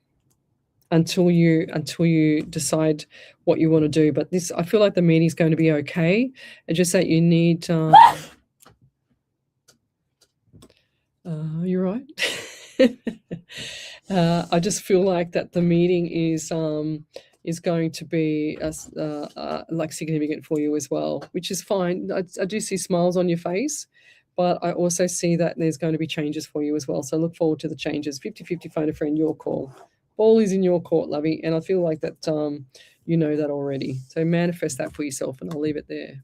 Until you decide what you want to do. But I feel like the meeting's going to be okay. And just that you need you're right. I just feel like that the meeting is going to be significant for you as well, which is fine. I do see smiles on your face, but I also see that there's going to be changes for you as well. So look forward to the changes. 50-50 phone a friend, your call. Ball is in your court, lovey, and I feel like that you know that already. So manifest that for yourself, and I'll leave it there.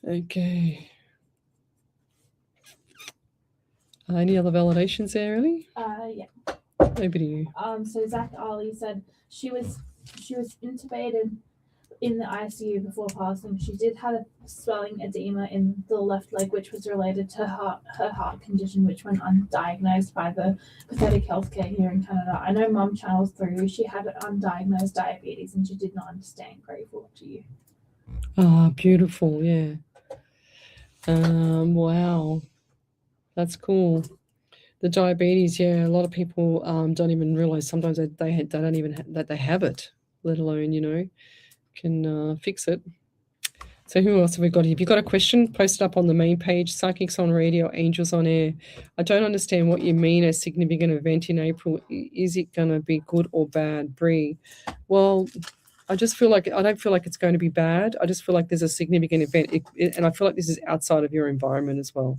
Okay. Any other validations there, Ellie? Yeah. Over to you. So Zach Ali said she was intubated in the ICU before passing. She did have a swelling edema in the left leg, which was related to her heart condition, which went undiagnosed by the pathetic healthcare here in Canada. I know Mum channels through. She had undiagnosed diabetes and she did not understand. Grateful to you. Ah, beautiful. Yeah. Wow. That's cool. The diabetes, yeah, a lot of people don't even realize sometimes that they don't even that they have it, let alone, you know, can fix it. So who else have we got here? If you've got a question, post it up on the main page, Psychics on Radio, Angels on Air. I don't understand what you mean a significant event in April. Is it going to be good or bad, Bree? Well, I don't feel like it's going to be bad. I just feel like there's a significant event, and I feel like this is outside of your environment as well.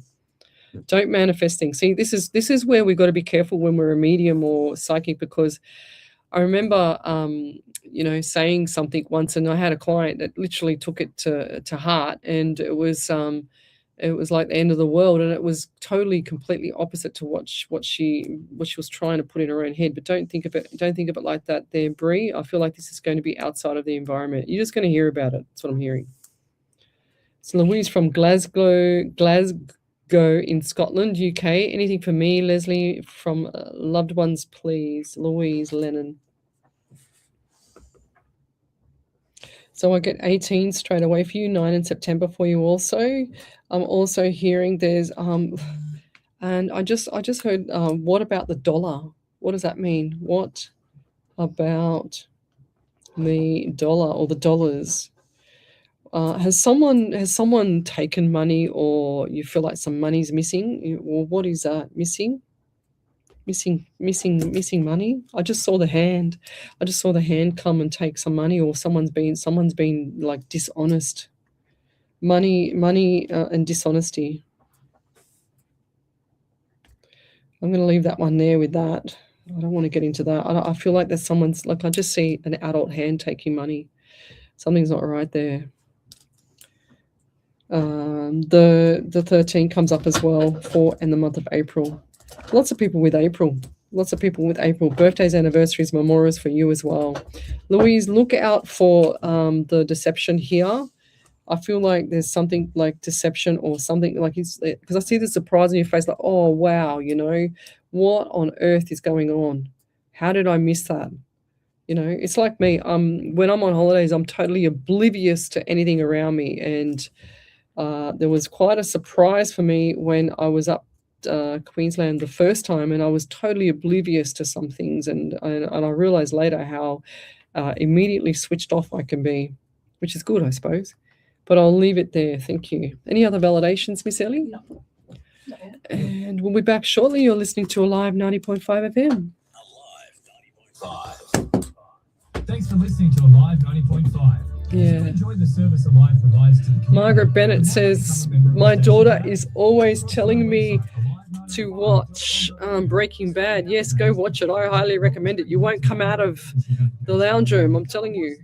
Don't manifest things. See, this is where we've got to be careful when we're a medium or psychic, because I remember, you know, saying something once, and I had a client that literally took it to heart, and it was like the end of the world, and it was totally, completely opposite to what she was trying to put in her own head. But don't think of it like that, there, Bree. I feel like this is going to be outside of the environment. You're just going to hear about it. That's what I'm hearing. It's Louise from Glasgow in Scotland, UK. Anything for me, Leslie, from loved ones, please. Louise Lennon. So I get 18 straight away for you, 9 in September for you also. I'm also hearing there's and I just heard what about the dollar? What does that mean? What about the dollar or the dollars? Has someone taken money, or you feel like some money's missing? Or what is that? Missing money? I just saw the hand. I just saw the hand come and take some money, or someone's been like dishonest. Money and dishonesty. I'm going to leave that one there with that. I don't want to get into that. I feel like there's someone's, like, I just see an adult hand taking money. Something's not right there. The 13 comes up as well, for and the month of April. Lots of people with April. Birthdays, anniversaries, memorials for you as well. Louise, look out for the deception here. I feel like there's something like deception or something like, because I see the surprise on your face, like, oh wow, you know, what on earth is going on? How did I miss that? You know, it's like me. When I'm on holidays, I'm totally oblivious to anything around me, and there was quite a surprise for me when I was up Queensland the first time, and I was totally oblivious to some things, and I realized later how immediately switched off I can be, which is good, I suppose. But I'll leave it there. Thank you. Any other validations, Miss Ellie? No. And we'll be back shortly. You're listening to Alive 90.5 FM. Alive 90.5. Thanks for listening to Alive 90.5. Yeah. If you enjoy the service Alive provides to the community, Margaret Bennett says, my daughter is always telling me to watch Breaking Bad. Yes, go watch it. I highly recommend it. You won't come out of the lounge room, I'm telling you.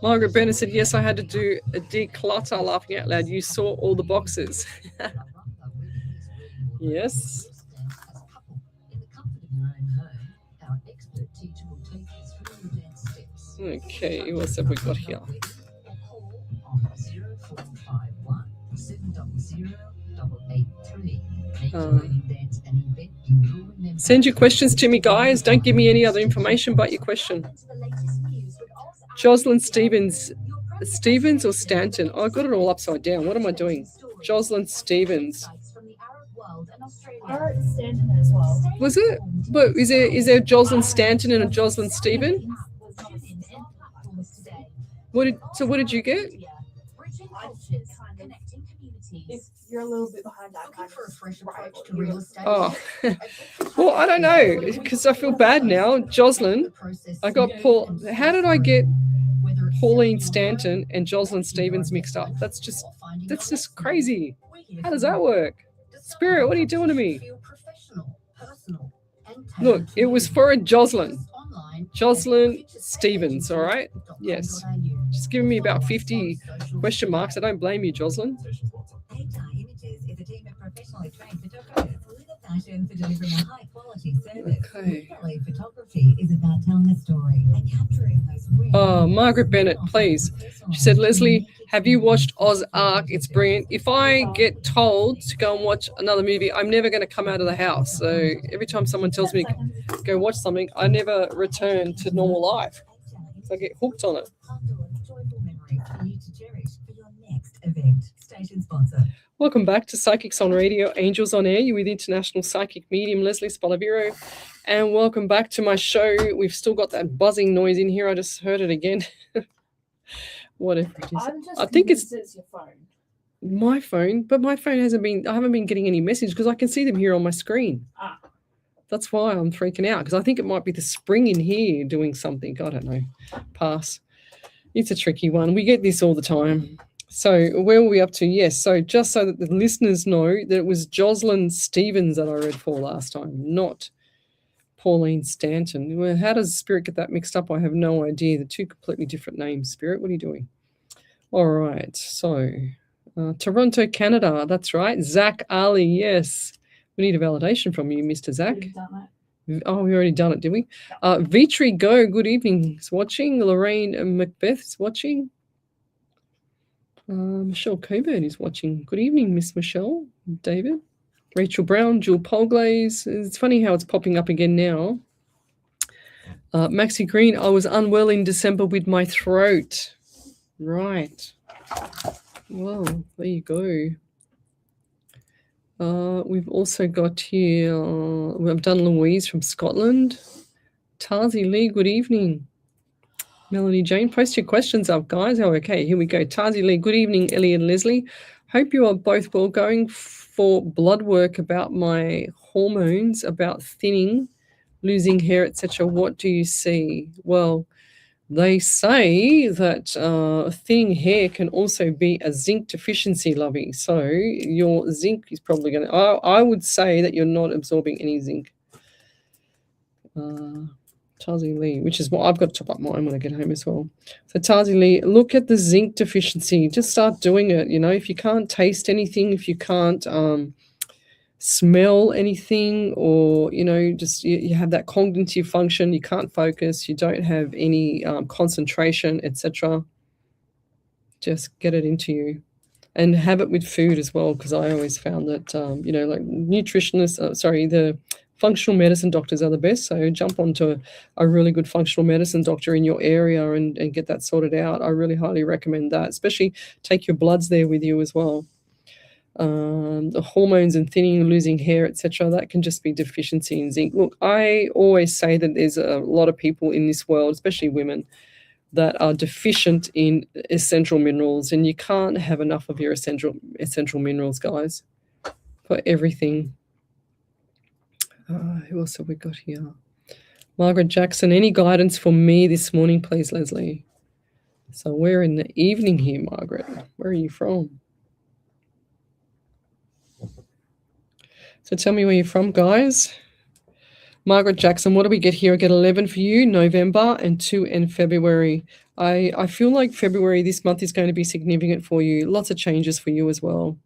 Margaret Bennett said, yes, I had to do a declutter, laughing out loud. You saw all the boxes. Yes. Okay, what have we got here? Send your questions to me, guys. Don't give me any other information but your question. Jocelyn Stevens or Stanton? Oh, I got it all upside down. What am I doing? Jocelyn Stevens. Stanton as well. Was it? But is there Jocelyn Stanton and a Jocelyn Steven? What did you get? If you're a little bit behind that kind of Oh, well, I don't know, because I feel bad now. Jocelyn, I got Paul. How did I get Pauline Stanton and Jocelyn Stevens mixed up? That's just crazy. How does that work? Spirit, what are you doing to me? personal and Look, tailored it was you. for a Jocelyn. Access online Jocelyn at Stevens, all right? Yes. She's giving me about 50 question marks. I don't blame you, Jocelyn. Images is a team of professionally trained photographers with a passion for delivering a high-quality service. Okay. Literally, photography is about telling a story and capturing those rare Oh, moments. Margaret Bennett, please. She said, Leslie, have you watched Oz Ark? It's brilliant. If I get told to go and watch another movie, I'm never going to come out of the house. So every time someone tells me to go watch something, I never return to normal life. So I get hooked on it. Joyful memories for you to cherish for your next event. Station sponsor. Welcome back to Psychics on Radio, Angels on Air. You're with international psychic medium Lesley Spaliviero. And welcome back to my show. We've still got that buzzing noise in here. I just heard it again. Whatever it is. I'm just I think it's your phone. my phone, but my phone I haven't been getting any message because I can see them here on my screen. Ah. That's why I'm freaking out, because I think it might be the spring in here doing something. I don't know. Pass. It's a tricky one. We get this all the time. So where were we up to? Yes. So just so that the listeners know that it was Jocelyn Stevens that I read for last time, not Pauline Stanton. Well, how does Spirit get that mixed up? I have no idea. They're two completely different names. Spirit, what are you doing? All right. So Toronto, Canada. That's right. Zach Ali. Yes. We need a validation from you, Mr. Zach. We've done Oh, we already done it, did we? Vitri Go, good evening. Is watching. Lorraine Macbeth is watching. Michelle Coburn is watching. Good evening, Miss Michelle. David. Rachel Brown, Jewel Polglaze. It's funny how it's popping up again now. Maxie Green, I was unwell in December with my throat. Right. Well, there you go. We've also got here, we've done Louise from Scotland. Tazi Lee, good evening. Melanie Jane, post your questions up, guys. Oh, okay, here we go. Tazi Lee, good evening, Ellie and Leslie. Hope you are both well. Going for blood work about my hormones, about thinning, losing hair, etc. What do you see? Well, they say that thinning hair can also be a zinc deficiency, lovey. So your zinc is probably going to... I would say that you're not absorbing any zinc. Tazi Lee, which is what I've got to top up mine when I get home as well. So Tazi Lee, look at the zinc deficiency. Just start doing it. You know, if you can't taste anything, if you can't smell anything, or, you know, just you have that cognitive function, you can't focus, you don't have any concentration, etc. Just get it into you. And have it with food as well, because I always found that, you know, like nutritionists, the functional medicine doctors are the best. So jump onto a really good functional medicine doctor in your area and get that sorted out. I really highly recommend that, especially take your bloods there with you as well. The hormones and thinning, losing hair, etc., that can just be deficiency in zinc. Look, I always say that there's a lot of people in this world, especially women, that are deficient in essential minerals, and you can't have enough of your essential minerals, guys, for everything. Who else have we got here? Margaret Jackson, any guidance for me this morning, please, Leslie? So we're in the evening here, Margaret. Where are you from? So tell me where you're from, guys. Margaret Jackson, what do we get here? I get 11 for you, November, and 2 in February. I feel like February this month is going to be significant for you. Lots of changes for you as well.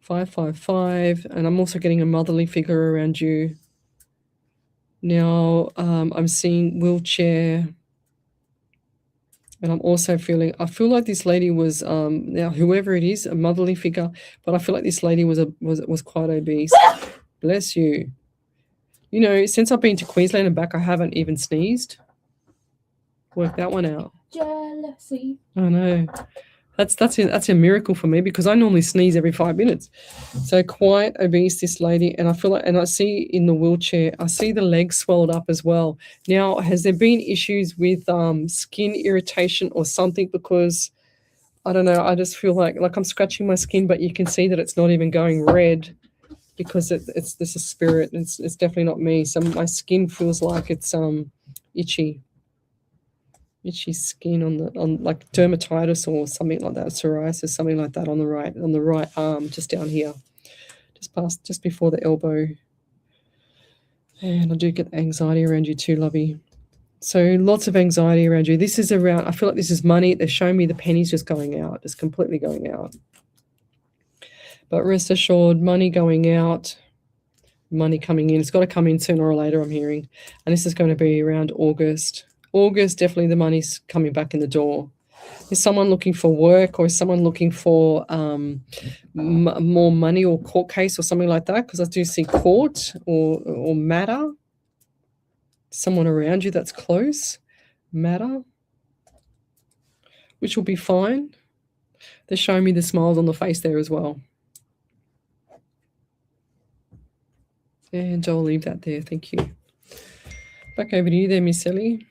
555, and I'm also getting a motherly figure around you. Now I'm seeing wheelchair, and I'm also I feel like this lady was now whoever it is, a motherly figure, but I feel like this lady was quite obese. Bless you. You know, since I've been to Queensland and back, I haven't even sneezed. Work that one out. Jealousy. I know. That's a miracle for me, because I normally sneeze every 5 minutes. So quite obese, this lady, and I feel like, and I see in the wheelchair, I see the legs swelled up as well. Now, has there been issues with skin irritation or something? Because I don't know, I just feel like I'm scratching my skin, but you can see that it's not even going red, because it's this is spirit. It's definitely not me. So my skin feels like it's itchy skin on like dermatitis or something like that, psoriasis, something like that on the right arm, just down here, just before the elbow. And I do get anxiety around you too, lovey. So lots of anxiety around you. This is around, I feel like this is money. They're showing me the pennies just going out, just completely going out. But rest assured, money going out, money coming in. It's got to come in sooner or later, I'm hearing. And this is going to be around August. August, definitely the money's coming back in the door. Is someone looking for work, or is someone looking for more money or court case or something like that? Because I do see court or matter. Someone around you that's close, matter, which will be fine. They're showing me the smiles on the face there as well. And I'll leave that there. Thank you. Back over to you there, Miss Ellie.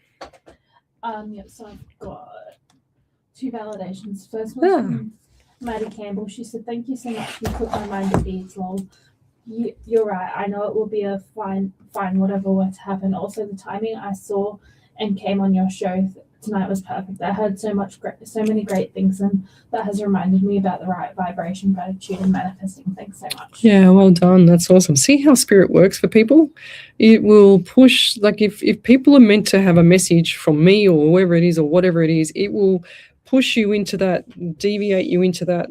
Yep, so I've got 2 validations. First one from Maddie Campbell. She said, "Thank you so much. You put my mind at ease, lol. You're right. I know it will be a fine whatever were to happen. Also, the timing I saw and came on your show tonight was perfect. I heard so many great things, and that has reminded me about the right vibration, gratitude, and manifesting. Thanks so much." Yeah, well done. That's awesome. See how spirit works for people? It will push, like if people are meant to have a message from me or whoever it is or whatever it is, it will push you into that, deviate you into that,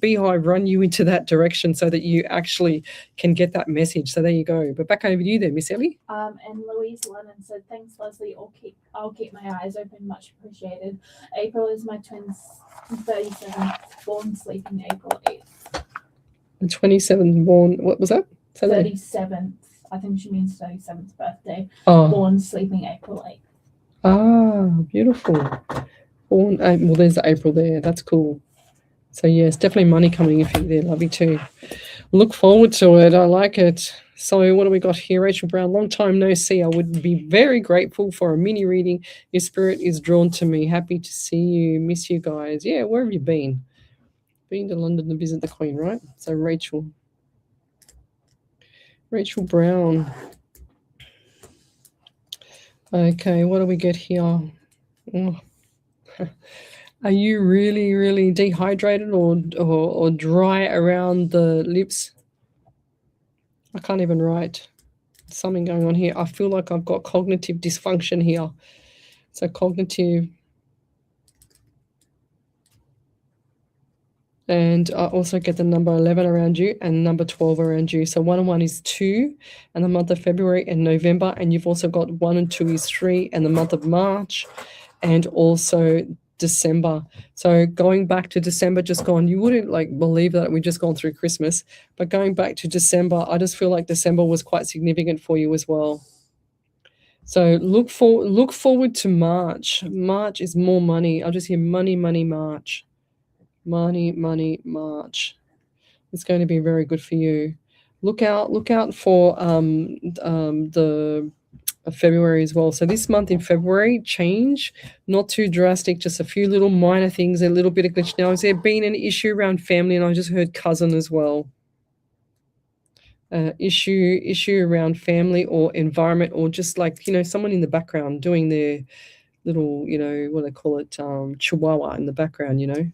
beehive, run you into that direction so that you actually can get that message. So there you go. But back over to you there, Miss Ellie. And Louise Lennon said, "Thanks, Leslie. I'll keep my eyes open. Much appreciated. April is my twin's 37th, born sleeping April 8th. The 27th born, what was that? 37th. I think she means 37th birthday. Oh. Born sleeping April 8th. Ah, beautiful. Born, well, there's the April there. That's cool. So, yes, definitely money coming in for you there. Lovely too. Look forward to it. I like it. So what do we got here? Rachel Brown, long time no see. I would be very grateful for a mini reading. Your spirit is drawn to me. Happy to see you. Miss you guys. Yeah, where have you been? Been to London to visit the Queen, right? So Rachel Brown. Okay, what do we get here? Oh. Are you really, really dehydrated or dry around the lips? I can't even write. Something going on here. I feel like I've got cognitive dysfunction here. So cognitive. And I also get the number 11 around you and number 12 around you. So 1 and 1 is 2, and the month of February and November. And you've also got 1 and 2 is 3, and the month of March, and also December. So going back to December just gone, you wouldn't believe that we've just gone through Christmas, but going back to December, I just feel like December was quite significant for you as well. So look forward to March. March is more money. I'll just hear money, March. Money, March. It's going to be very good for you. Look out for the February as well. So this month in February, change, not too drastic, just a few little minor things, a little bit of glitch. Now, has there been an issue around family? And I just heard cousin as well. Issue around family or environment, or just someone in the background doing their little, what they call it, chihuahua in the background, and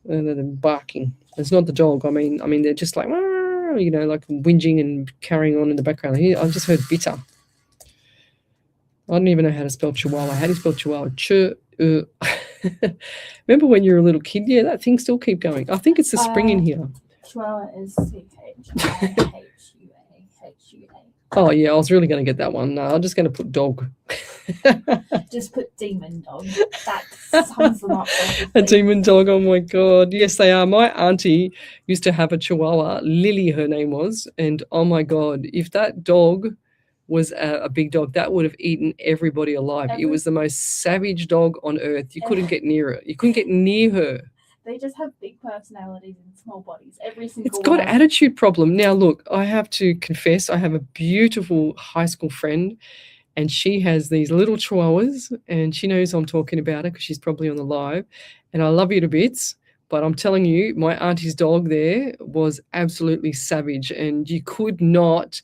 they're barking. It's not the dog. I mean, they're just like whinging and carrying on in the background. I just heard bitter. I don't even know how to spell chihuahua. How do you spell chihuahua? Remember when you were a little kid? Yeah, that thing still keep going. I think it's the spring in here. Chihuahua is CHIHUA. Oh, yeah, I was really going to get that one. No, I'm just going to put dog. Just put demon dog. That sums them up. A demon dog, oh my God. Yes, they are. My auntie used to have a chihuahua. Lily, her name was. And oh my God, if that dog was a big dog, that would have eaten everybody alive. It was the most savage dog on earth. You couldn't get near it. You couldn't get near her. They just have big personalities and small bodies. Every single It's got one. attitude problem. Now, look, I have to confess, I have a beautiful high school friend, and she has these little chihuahuas, and she knows I'm talking about her because she's probably on the live, and I love you to bits. But I'm telling you, my auntie's dog there was absolutely savage, and you could not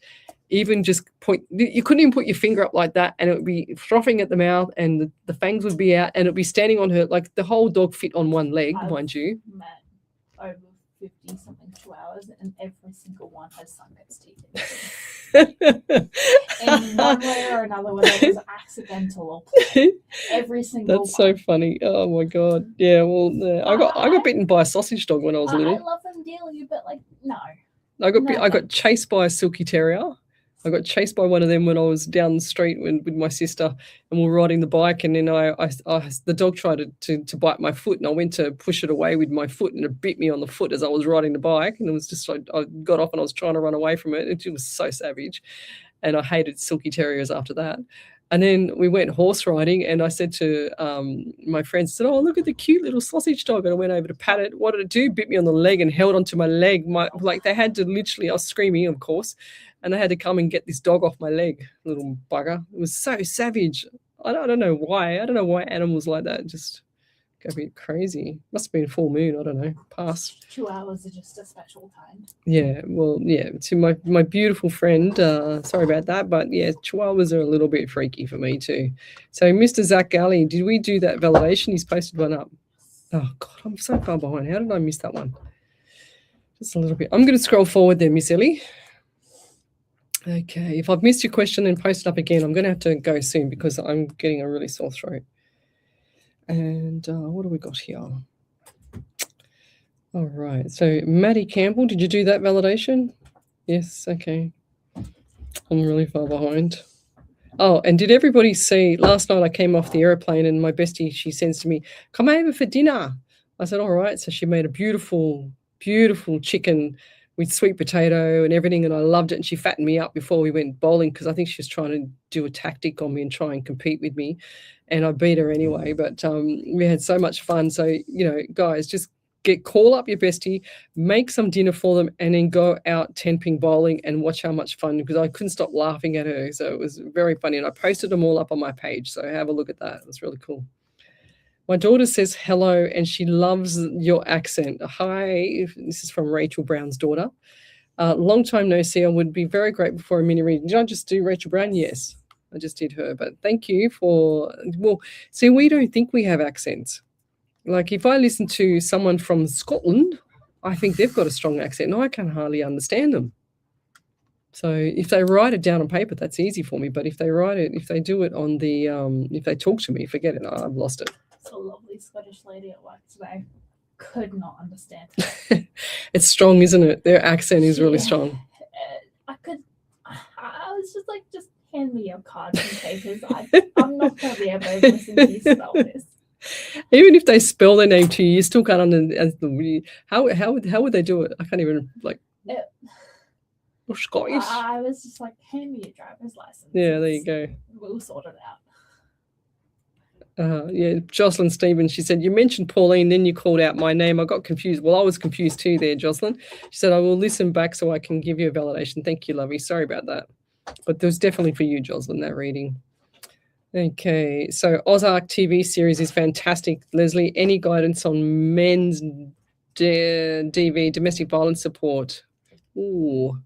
even just you couldn't even put your finger up like that, and it would be frothing at the mouth, and the fangs would be out, and it would be standing on her. Like the whole dog fit on one leg, mind you. Met over 50 something chihuahuas, and every single one has sunk its teeth in one way or another, whether it was accidental or planned. Every single That's one. so funny. Oh my god. Yeah. Well, I got bitten by a sausage dog when I was I little. love them dearly, but like no. I got No, I got thanks. chased by a silky terrier. I got chased by one of them when I was down the street with my sister, and we were riding the bike, and then the dog tried to bite my foot, and I went to push it away with my foot, and it bit me on the foot as I was riding the bike, and it was just like I got off and I was trying to run away from it. It was so savage, and I hated silky terriers after that. And then we went horse riding, and I said to my friends, "Oh, look at the cute little sausage dog!" And I went over to pat it. What did it do? Bit me on the leg and held onto my leg. Like they had to literally. I was screaming, of course, and they had to come and get this dog off my leg. Little bugger! It was so savage. I don't know why. I don't know why animals like that just go a bit crazy. Must have been full moon. I don't know. Pass. Chihuahuas are just a special kind. Yeah, well, yeah. To my beautiful friend, sorry about that, but yeah, chihuahuas are a little bit freaky for me too. So, Mr. Zach Galley, did we do that validation? He's posted one up. Oh God, I'm so far behind. How did I miss that one? Just a little bit. I'm going to scroll forward there, Miss Ellie. Okay, if I've missed your question and post it up again, I'm going to have to go soon because I'm getting a really sore throat. And what do we got here? All right. So, Maddie Campbell, did you do that validation? Yes. Okay. I'm really far behind. Oh, and did everybody see last night I came off the airplane and my bestie, she sends to me, "Come over for dinner." I said, "All right." So she made a beautiful, beautiful chicken with sweet potato and everything, and I loved it. And she fattened me up before we went bowling because I think she was trying to do a tactic on me and try and compete with me. And I beat her anyway. But we had so much fun. So, guys, just call up your bestie, make some dinner for them, and then go out 10-ping bowling and watch how much fun, because I couldn't stop laughing at her. So it was very funny. And I posted them all up on my page. So have a look at that. It was really cool. My daughter says hello, and she loves your accent. Hi, this is from Rachel Brown's daughter. Long time no see. I would be very grateful for a mini reading. Did I just do Rachel Brown? Yes, I just did her. But thank you for, well, see, we don't think we have accents. Like if I listen to someone from Scotland, I think they've got a strong accent, and I can hardly understand them. So if they write it down on paper, that's easy for me. But if they do it on the, if they talk to me, forget it. I've lost it. So a lovely Scottish lady at work today could not understand. It's strong, isn't it? Their accent is really strong. I was just like, just hand me your cards and papers. I'm not going to be able to listen to you spell this. Even if they spell their name to you, you still can't understand. How would they do it? I can't even or Scottish. I was just like, hand me your driver's license. Yeah, there you go. We'll sort it out. Yeah, Jocelyn Stevens, she said, you mentioned Pauline, then you called out my name. I got confused. Well, I was confused too there, Jocelyn. She said, I will listen back so I can give you a validation. Thank you, lovey. Sorry about that. But there's definitely for you, Jocelyn, that reading. Okay, so Ozark TV series is fantastic. Leslie, any guidance on men's DV, domestic violence support? Ooh.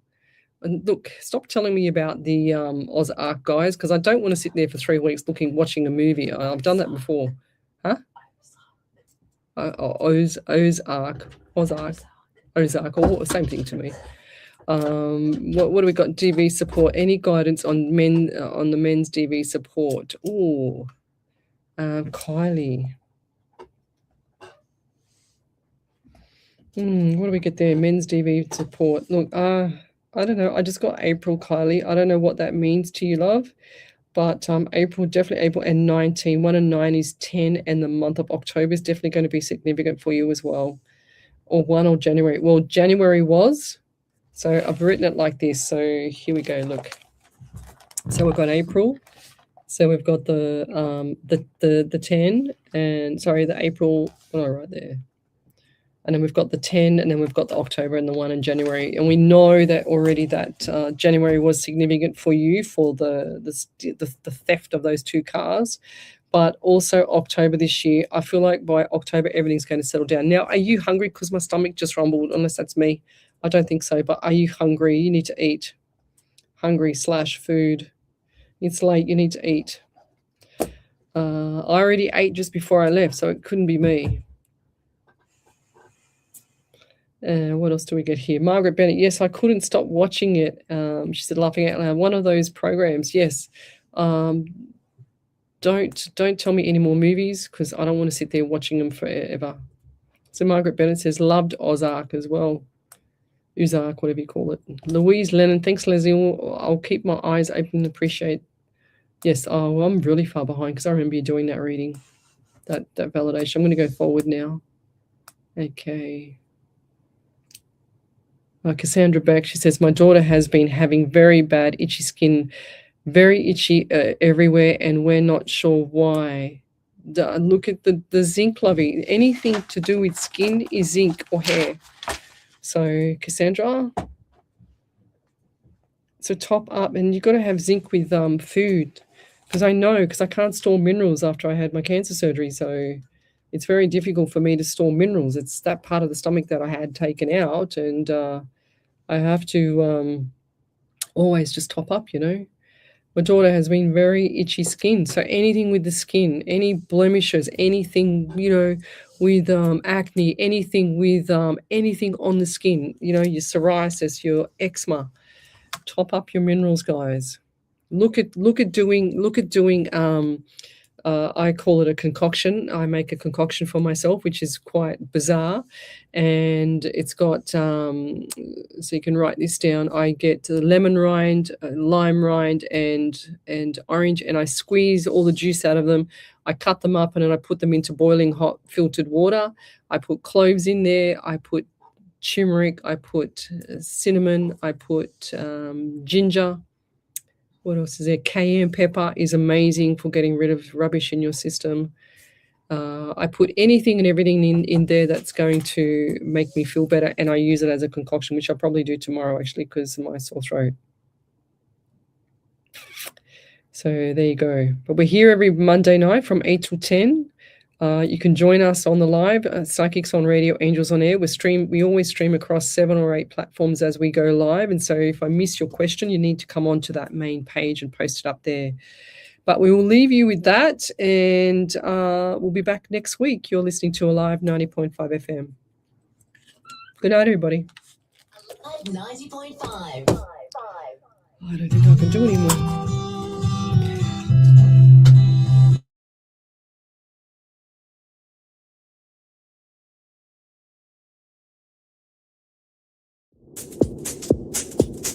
And look, stop telling me about the Ozark guys, because I don't want to sit there for 3 weeks watching a movie. I've done that before. Huh? Ozark, or same thing to me. What do we got? DV support. Any guidance on the men's DV support? Ooh, Kylie. What do we get there? Men's DV support. Look, I don't know. I just got April, Kylie. I don't know what that means to you, love. But April, definitely April, and 19. 1 and 9 is 10, and the month of October is definitely going to be significant for you as well. Or 1 or January. Well, January was. So I've written it like this. So here we go. Look. So we've got April. So we've got the 10 and the April. What do I write there? And then we've got the 10, and then we've got the October and the 1 in January. And we know that already that January was significant for you for the theft of those 2 cars. But also October this year, I feel like by October, everything's going to settle down. Now, are you hungry? Because my stomach just rumbled, unless that's me. I don't think so. But are you hungry? You need to eat. Hungry/food. It's late. You need to eat. I already ate just before I left, so it couldn't be me. What else do we get here? Margaret Bennett. Yes, I couldn't stop watching it. She said, laughing out loud. One of those programs. Yes. Don't tell me any more movies because I don't want to sit there watching them forever. So Margaret Bennett says, loved Ozark as well. Ozark, whatever you call it. Louise Lennon. Thanks, Leslie. I'll keep my eyes open and appreciate. Yes. Oh, well, I'm really far behind because I remember you doing that reading, that validation. I'm going to go forward now. Okay. Cassandra Beck, she says, my daughter has been having very bad itchy skin, very itchy everywhere, and we're not sure why. Look at the zinc, lovey. Anything to do with skin is zinc or hair. So, Cassandra, so top up, and you've got to have zinc with food, because I can't store minerals after I had my cancer surgery, so it's very difficult for me to store minerals. It's that part of the stomach that I had taken out, and I have to always just top up, My daughter has been very itchy skin, so anything with the skin, any blemishes, anything, with acne, anything with anything on the skin, your psoriasis, your eczema, top up your minerals, guys. Look at doing I call it a concoction. I make a concoction for myself, which is quite bizarre. And it's got, so you can write this down. I get lemon rind, lime rind, and orange, and I squeeze all the juice out of them. I cut them up and then I put them into boiling hot filtered water. I put cloves in there. I put turmeric. I put cinnamon. I put ginger. What else is there? Cayenne pepper is amazing for getting rid of rubbish in your system. I put anything and everything in there that's going to make me feel better, and I use it as a concoction, which I'll probably do tomorrow, actually, because of my sore throat. So there you go. But we're here every Monday night from 8 till 10. You can join us on the live, Psychics on Radio, Angels on Air. We always stream across 7 or 8 platforms as we go live. And so if I miss your question, you need to come onto that main page and post it up there. But we will leave you with that, and we'll be back next week. You're listening to Alive 90.5 FM. Good night, everybody. 90.5. I don't think I can do anymore.